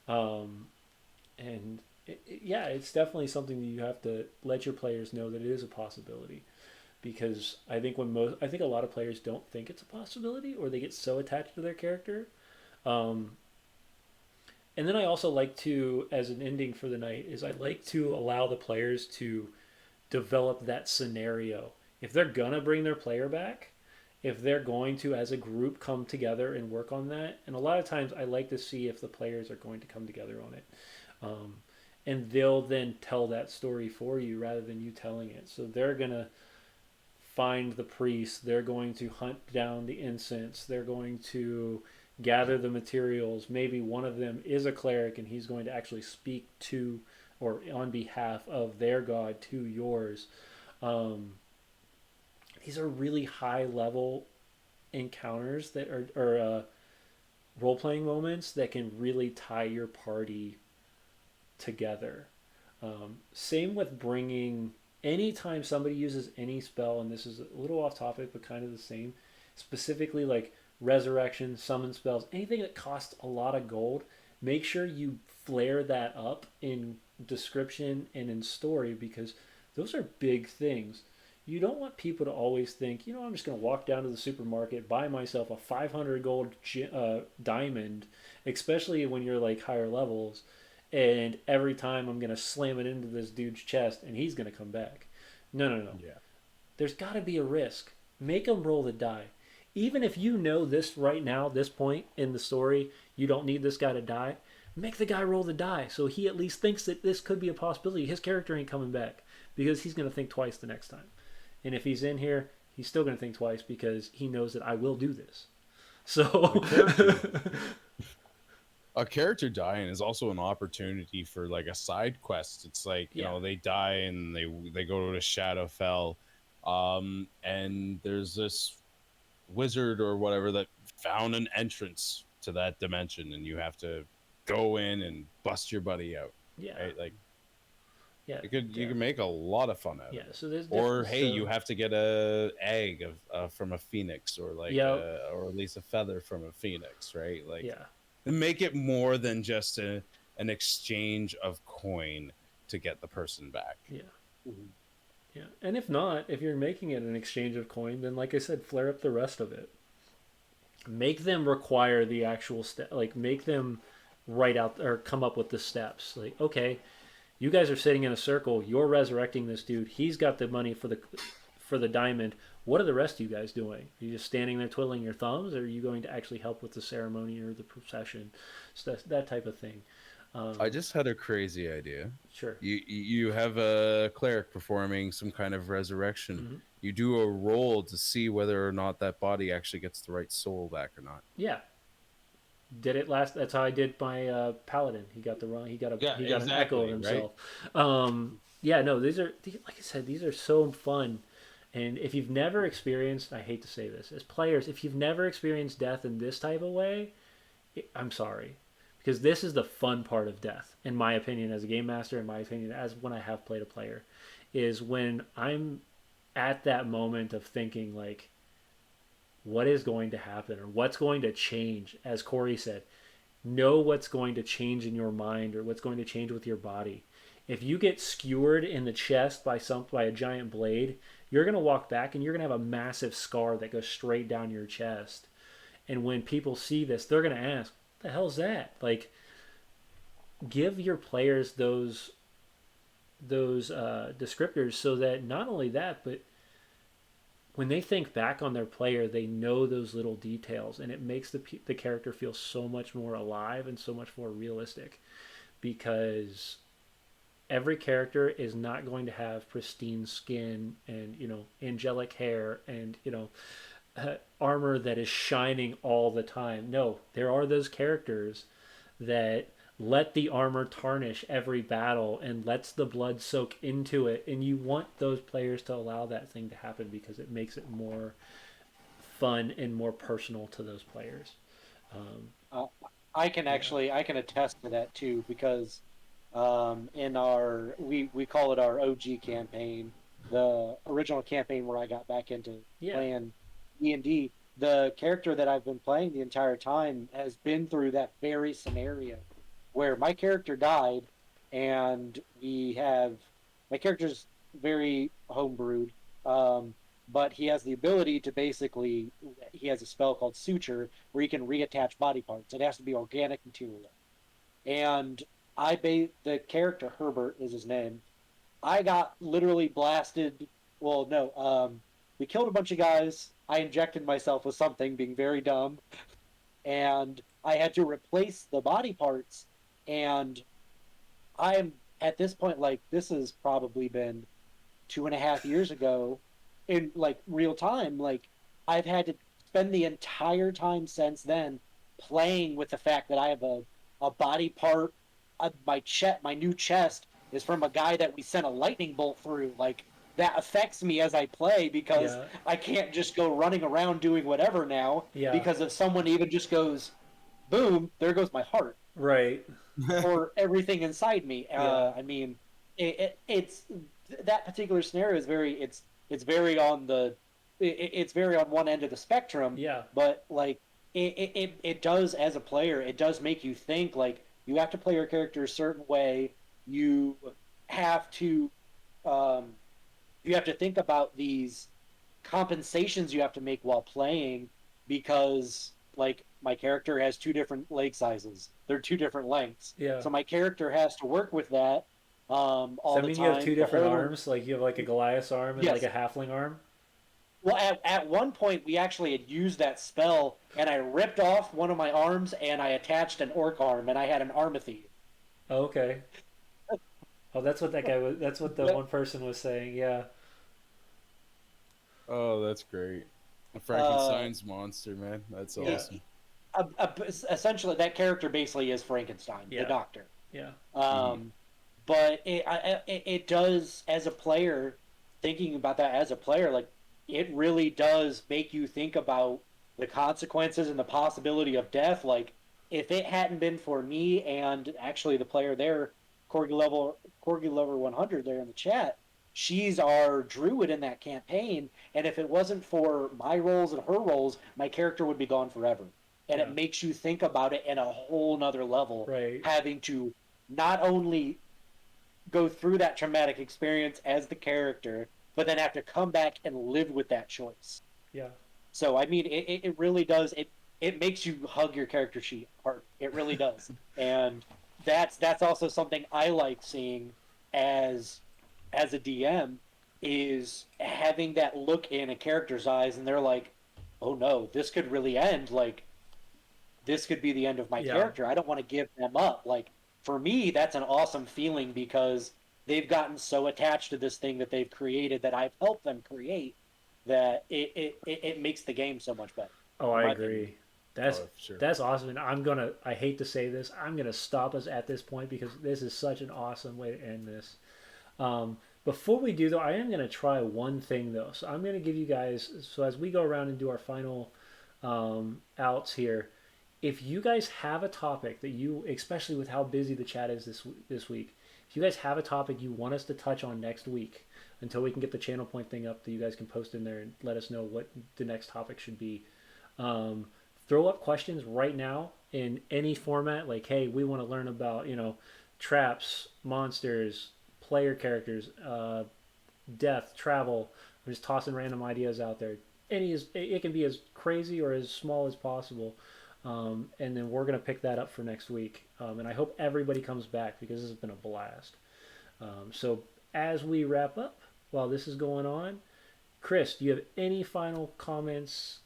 Um, and yeah, it's definitely something that you have to let your players know that it is a possibility, because I think a lot of players don't think it's a possibility, or they get so attached to their character. Um, and then I also like to, as an ending for the night, is I like to allow the players to develop that scenario. If they're gonna bring their player back, if they're going to, as a group, come together and work on that, and a lot of times I like to see if the players are going to come together on it. Um, and they'll then tell that story for you rather than you telling it. So they're gonna find the priest, they're going to hunt down the incense, they're going to gather the materials. Maybe one of them is a cleric and he's going to actually speak to or on behalf of their god to yours. Um, these are really high level encounters that are, or role playing moments that can really tie your party together. Same with bringing, anytime somebody uses any spell, and this is a little off topic but kind of the same, specifically like resurrection, summon spells, anything that costs a lot of gold, make sure you flare that up in description and in story, because those are big things. You don't want people to always think, I'm just going to walk down to the supermarket, buy myself a 500 gold diamond, especially when you're like higher levels, and every time I'm going to slam it into this dude's chest and he's going to come back. No, no, no. Yeah. There's got to be a risk. Make them roll the die. Even if you know this right now, this point in the story, you don't need this guy to die, make the guy roll the die so he at least thinks that this could be a possibility. His character ain't coming back because he's going to think twice the next time. And if he's in here, he's still going to think twice because he knows that I will do this. So A character dying is also an opportunity for like a side quest. It's like, Yeah. they die and they go to Shadowfell, and there's this wizard or whatever that found an entrance to that dimension, and you have to go in and bust your buddy out. yeah, Right? Like, yeah, you can make a lot of fun out yeah. of it. So there's Or different. hey, you have to get a egg of from a phoenix, or like Yeah, or at least a feather from a phoenix, right? Like, yeah, make it more than just an exchange of coin to get the person back. yeah. Mhm. Yeah, and if not, if you're making it an exchange of coin, then like I said, flare up the rest of it. Make them require the actual step, like make them write out or come up with the steps. Like, okay, you guys are sitting in a circle. You're resurrecting this dude. He's got the money for the diamond. What are the rest of you guys doing? Are you just standing there twiddling your thumbs, or are you going to actually help with the ceremony or the procession? So that type of thing. I just had a crazy idea. Sure. You have a cleric performing some kind of resurrection. Mm-hmm. You do a roll to see whether or not that body actually gets the right soul back or not. Yeah. Did it last? That's how I did my paladin. He got the wrong. He got an echo of himself. Yeah. No. Like I said. These are so fun. And if you've never experienced, I hate to say this, as players, if you've never experienced death in this type of way, I'm sorry, because this is the fun part of death, in my opinion, as a game master, in my opinion, as when I have played a player, is when I'm at that moment of thinking like, what is going to happen or what's going to change? As Corey said, know what's going to change in your mind or what's going to change with your body. If you get skewered in the chest by a giant blade, you're going to walk back and you're going to have a massive scar that goes straight down your chest. And when people see this, they're going to ask, "What the hell's that?" Like, give your players those descriptors so that not only that, but when they think back on their player, they know those little details, and it makes the character feel so much more alive and so much more realistic because every character is not going to have pristine skin and angelic hair and armor that is shining all the time. No, there are those characters that let the armor tarnish every battle and lets the blood soak into it, and you want those players to allow that thing to happen because it makes it more fun and more personal to those players. um, Uh, yeah, I can attest to that too because in our we call it our OG campaign, the original campaign where I got back into yeah, playing D&D. The character that I've been playing the entire time has been through that very scenario where my character died, and we have my character's very homebrewed, um, but he has the ability to basically he has a spell called Suture where he can reattach body parts. It has to be organic material. And the character Herbert is his name. I got literally blasted. Well, no, we killed a bunch of guys. I injected myself with something, being very dumb, and I had to replace the body parts. And I'm at this point like this has probably been 2.5 years ago in like real time. Like I've had to spend the entire time since then playing with the fact that I have a body part. My new chest is from a guy that we sent a lightning bolt through. Like that affects me as I play because yeah, I can't just go running around doing whatever now yeah, because if someone even just goes boom, there goes my heart right, or everything inside me. yeah, I mean, it's that particular scenario is it's very on it's very on one end of the spectrum, yeah, but like it does as a player, it does make you think like you have to play your character a certain way. You have to um, you have to think about these compensations you have to make while playing because like my character has two different leg sizes. They're two different lengths. yeah. So my character has to work with that Does all that the mean you have two time. The different whole arms? Like you have like a Goliath arm and like a yes. halfling arm? Well, at one point we actually had used that spell, and I ripped off one of my arms and I attached an orc arm, and I had an armathy. Oh, okay. Oh, that's what that guy was. That's what the But, one person was saying. Yeah, Oh, that's great. A uh, Frankenstein's monster, man. That's yeah, awesome. essentially, that character basically is Frankenstein, the yeah, doctor. yeah, Mhm. Um, but it does as a player, thinking about that as a player, like it really does make you think about the consequences and the possibility of death. Like if it hadn't been for me and actually the player there, Corgi Lover 100 there in the chat, she's our druid in that campaign. And if it wasn't for my roles and her roles, my character would be gone forever. And it yeah. makes you think about it in a whole nother level, Right. having to not only go through that traumatic experience as the character, but then have to come back and live with that choice. Yeah. So I mean, it really does it makes you hug your character sheet hard. It really does, and that's also something I like seeing as as a DM is having that look in a character's eyes, and they're like, oh no, this could really end. Like this could be the end of my Yeah. character. I don't want to give them up. Like for me, that's an awesome feeling because they've gotten so attached to this thing that they've created that I've helped them create that it makes the game so much better, Oh, in I my opinion. agree. That's Oh, for sure. that's awesome. And I'm gonna. I hate to say this. I'm gonna stop us at this point because this is such an awesome way to end this. Before we do though, I am gonna try one thing though. So I'm gonna give you guys. So as we go around and do our final outs here, if you guys have a topic that you, especially with how busy the chat is this week, if you guys have a topic you want us to touch on next week, until we can get the channel point thing up, that you guys can post in there and let us know what the next topic should be. Um, Throw up questions right now in any format. Like, hey, we want to learn about traps, monsters, player characters, death, travel. I'm just tossing random ideas out there. Any is it can be as crazy or as small as possible. And then we're gonna pick that up for next week. And I hope everybody comes back because this has been a blast. So as we wrap up, while this is going on, Chris, do you have any final comments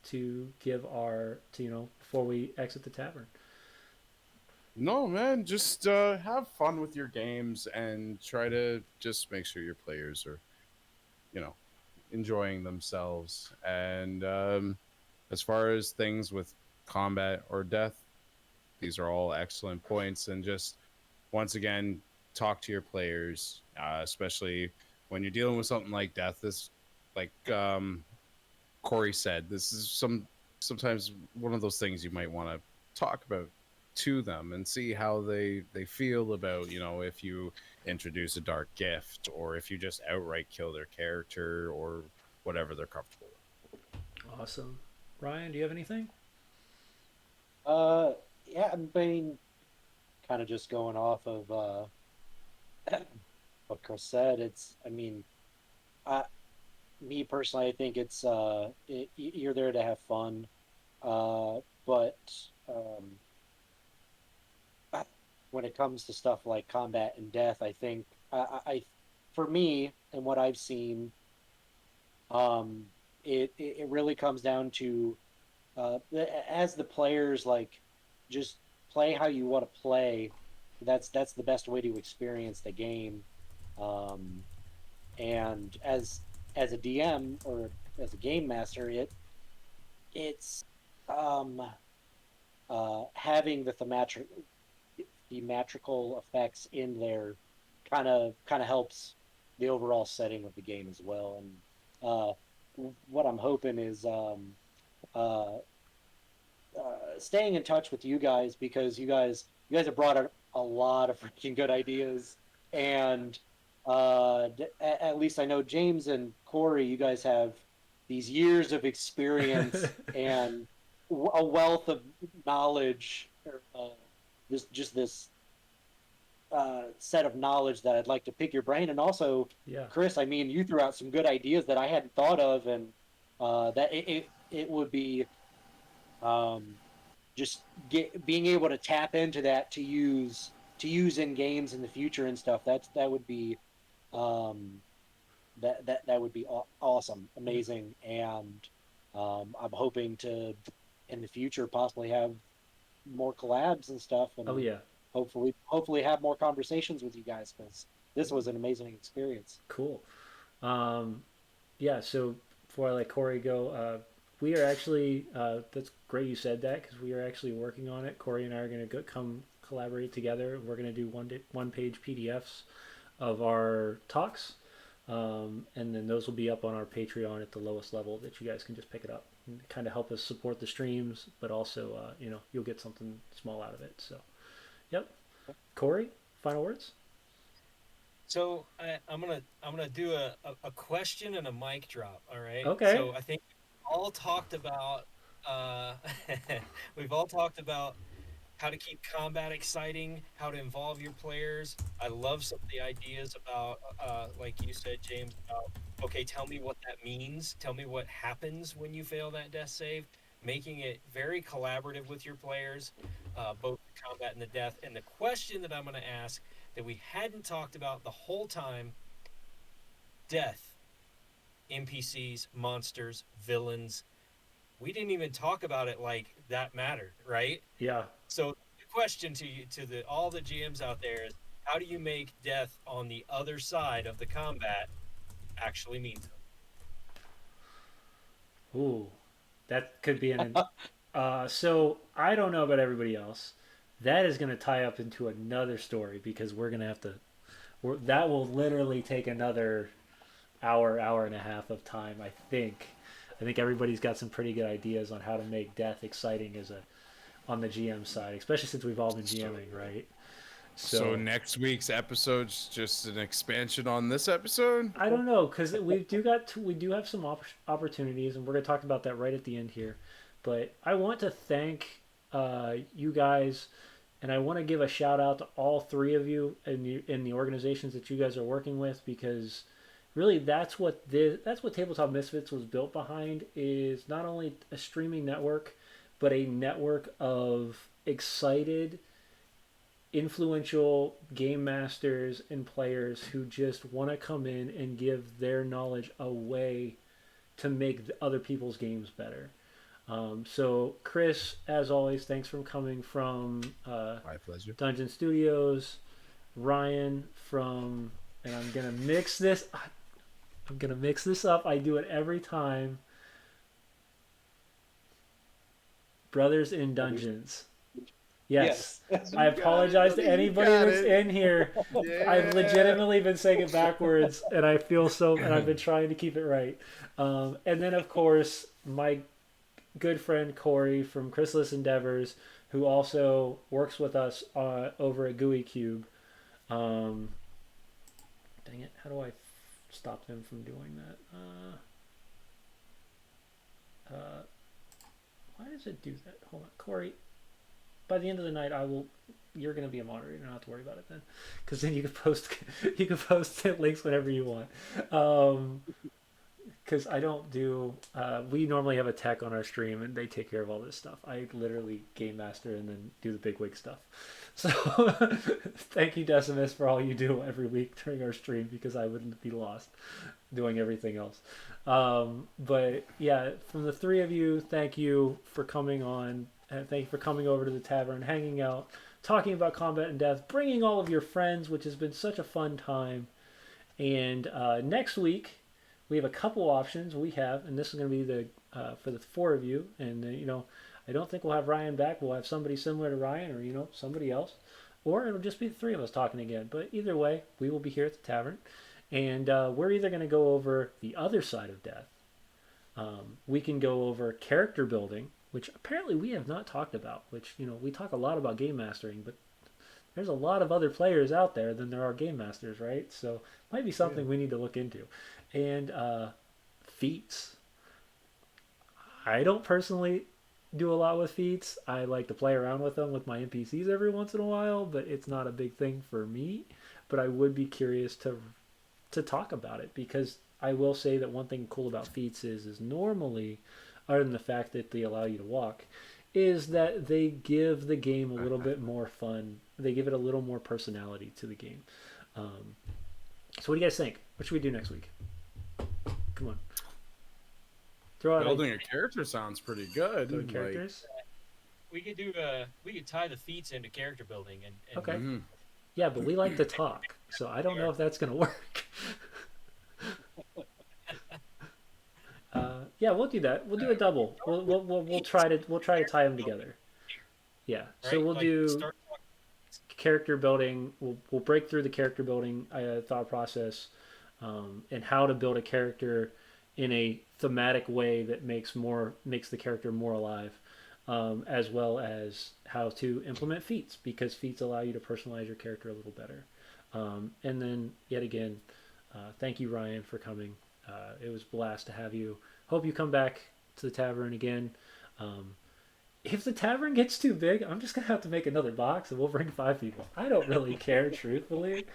to give our to before we exit the tavern? No, man, just have fun with your games and try to just make sure your players are, you know, enjoying themselves. And as far as things with combat or death, these are all excellent points. And just once again, talk to your players, especially when you're dealing with something like death. This, like Corey said, this is sometimes one of those things you might want to talk about to them and see how they feel about, if you introduce a dark gift or if you just outright kill their character or whatever they're comfortable with. Awesome. Ryan, do you have anything? Uh, yeah, I mean, kind of just going off of what Chris said. I mean, I, me personally, I think you're there to have fun. But um, when it comes to stuff like combat and death, I think for me and what I've seen, um, it really comes down to as the players like just play how you want to play. That's the best way to experience the game. Um, and as a DM or as a game master, it's um, having the thematrical effects in there kind of helps the overall setting of the game as well. And what I'm hoping is uh, staying in touch with you guys because you guys have brought a lot of freaking good ideas, and at least I know James and Corey, you guys have these years of experience and a wealth of knowledge, just this set of knowledge that I'd like to pick your brain. And also, Yeah. Chris, I mean, you threw out some good ideas that I hadn't thought of, and that it would be um, just being able to tap into that to use in games in the future and stuff. That would be um, that would be awesome, amazing, and I'm hoping to in the future possibly have more collabs and stuff, Oh and yeah. hopefully have more conversations with you guys because this was an amazing experience. Cool. Um, yeah. So before I let Corey go, we are actually that's great you said that because we are actually working on it. Corey and I are going to come collaborate together. We're going to do one page PDFs of our talks, and then those will be up on our Patreon at the lowest level that you guys can just pick it up and kind of help us support the streams, but also you'll get something small out of it. So, yep. Corey, final words. So I'm gonna do a question and a mic drop. All right. Okay. So I think all talked about uh, we've all talked about how to keep combat exciting, how to involve your players. I love some of the ideas about, like you said, James, about, okay, tell me what that means. Tell me what happens when you fail that death save. Making it very collaborative with your players, both the combat and the death. And the question that I'm going to ask that we hadn't talked about the whole time: death, NPCs, monsters, villains. We didn't even talk about it like that mattered, right? Yeah. So the question to you, to the all the GMs out there is, how do you make death on the other side of the combat actually mean something? Ooh, that could be an. So I don't know about everybody else. That is going to tie up into another story because we're going to have to. That will literally take another hour and a half of time. I think. I think everybody's got some pretty good ideas on how to make death exciting as a on the GM side, especially since we've all been So, GMing, right? so So next week's episode's just an expansion on this episode. I don't know because we do have some opportunities, and we're going to talk about that right at the end here. But I want to thank you guys, and I want to give a shout out to all three of you in the organizations that you guys are working with because really that's what Tabletop Misfits was built behind is not only a streaming network, but a network of excited influential game masters and players who just want to come in and give their knowledge away to make other people's games better. So, Chris, as always, thanks for coming from My pleasure. Dungeon Studios. Ryan from, and I'm gonna mix this. I'm gonna mix this up. I do it every time. Brothers in Dungeons. Yes. I apologize to anybody that's in here. Yeah. I've legitimately been saying it backwards, and I feel so. And I've been trying to keep it right. And then, of course, my good friend Corey from Chrysalis Endeavors, who also works with us over at GUI Cube. Dang it! How do I stop them from doing that? Why does it do that? Hold on, Corey. By the end of the night, you're going to be a moderator. You don't have to worry about it then, because then you can post. You can post links whenever you want. Because I don't do. We normally have a tech on our stream, and they take care of all this stuff. I literally game master and then do the big wig stuff. So thank you, Decimus, for all you do every week during our stream, because I wouldn't be lost doing everything else. But yeah, from the three of you, thank you for coming on. And thank you for coming over to the tavern, hanging out, talking about combat and death, bringing all of your friends, which has been such a fun time. And next week, we have a couple options. And this is going to be the for the four of you. And I don't think we'll have Ryan back. We'll have somebody similar to Ryan, or somebody else, or it'll just be the three of us talking again. But either way, we will be here at the tavern, and we're either going to go over the other side of death. We can go over character building, which apparently we have not talked about. Which we talk a lot about game mastering, but there's a lot of other players out there than there are game masters, right? So might be something we need to look into. And feats. I don't personally do a lot with feats. I like to play around with them with my NPCs every once in a while, but it's not a big thing for me. But I would be curious to talk about it, because I will say that one thing cool about feats is normally, other than the fact that they allow you to walk, is that they give the game a little bit more fun. They give it a little more personality to the game. So what do you guys think? What should we do next week? Come on. Throw out Building a character sounds pretty good. building characters. We could do we could tie the feats into character building and Okay. Mm-hmm. Yeah, but we like to talk, so I don't know if that's gonna work. Yeah, we'll do that. We'll do a double. We'll try to tie them together. Yeah. So right? we'll Like, do start character building. We'll break through the character building thought process, and how to build a character in a thematic way that makes the character more alive, as well as how to implement feats, because feats allow you to personalize your character a little better. And then yet again, thank you, Ryan, for coming. It was a blast to have you. Hope you come back to the tavern again. If the tavern gets too big, I'm just gonna have to make another box, and we'll bring 5 people. I don't really care, truthfully,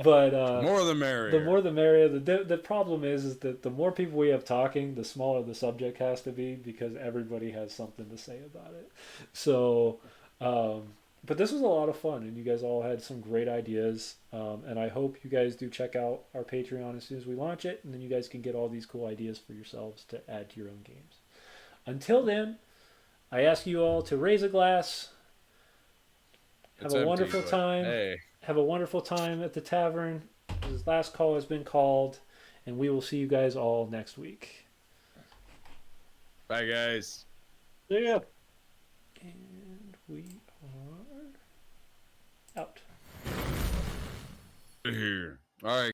but More the merrier. the more the merrier. The problem is that the more people we have talking, the smaller the subject has to be, because everybody has something to say about it. So, but this was a lot of fun, and you guys all had some great ideas. And I hope you guys do check out our Patreon as soon as we launch it, and then you guys can get all these cool ideas for yourselves to add to your own games. Until then, I ask you all to raise a glass. It's Have a empty, wonderful but time. Hey, Have a wonderful time at the tavern. This last call has been called, and we will see you guys all next week. bye guys. See ya. And we are out. Here. All right.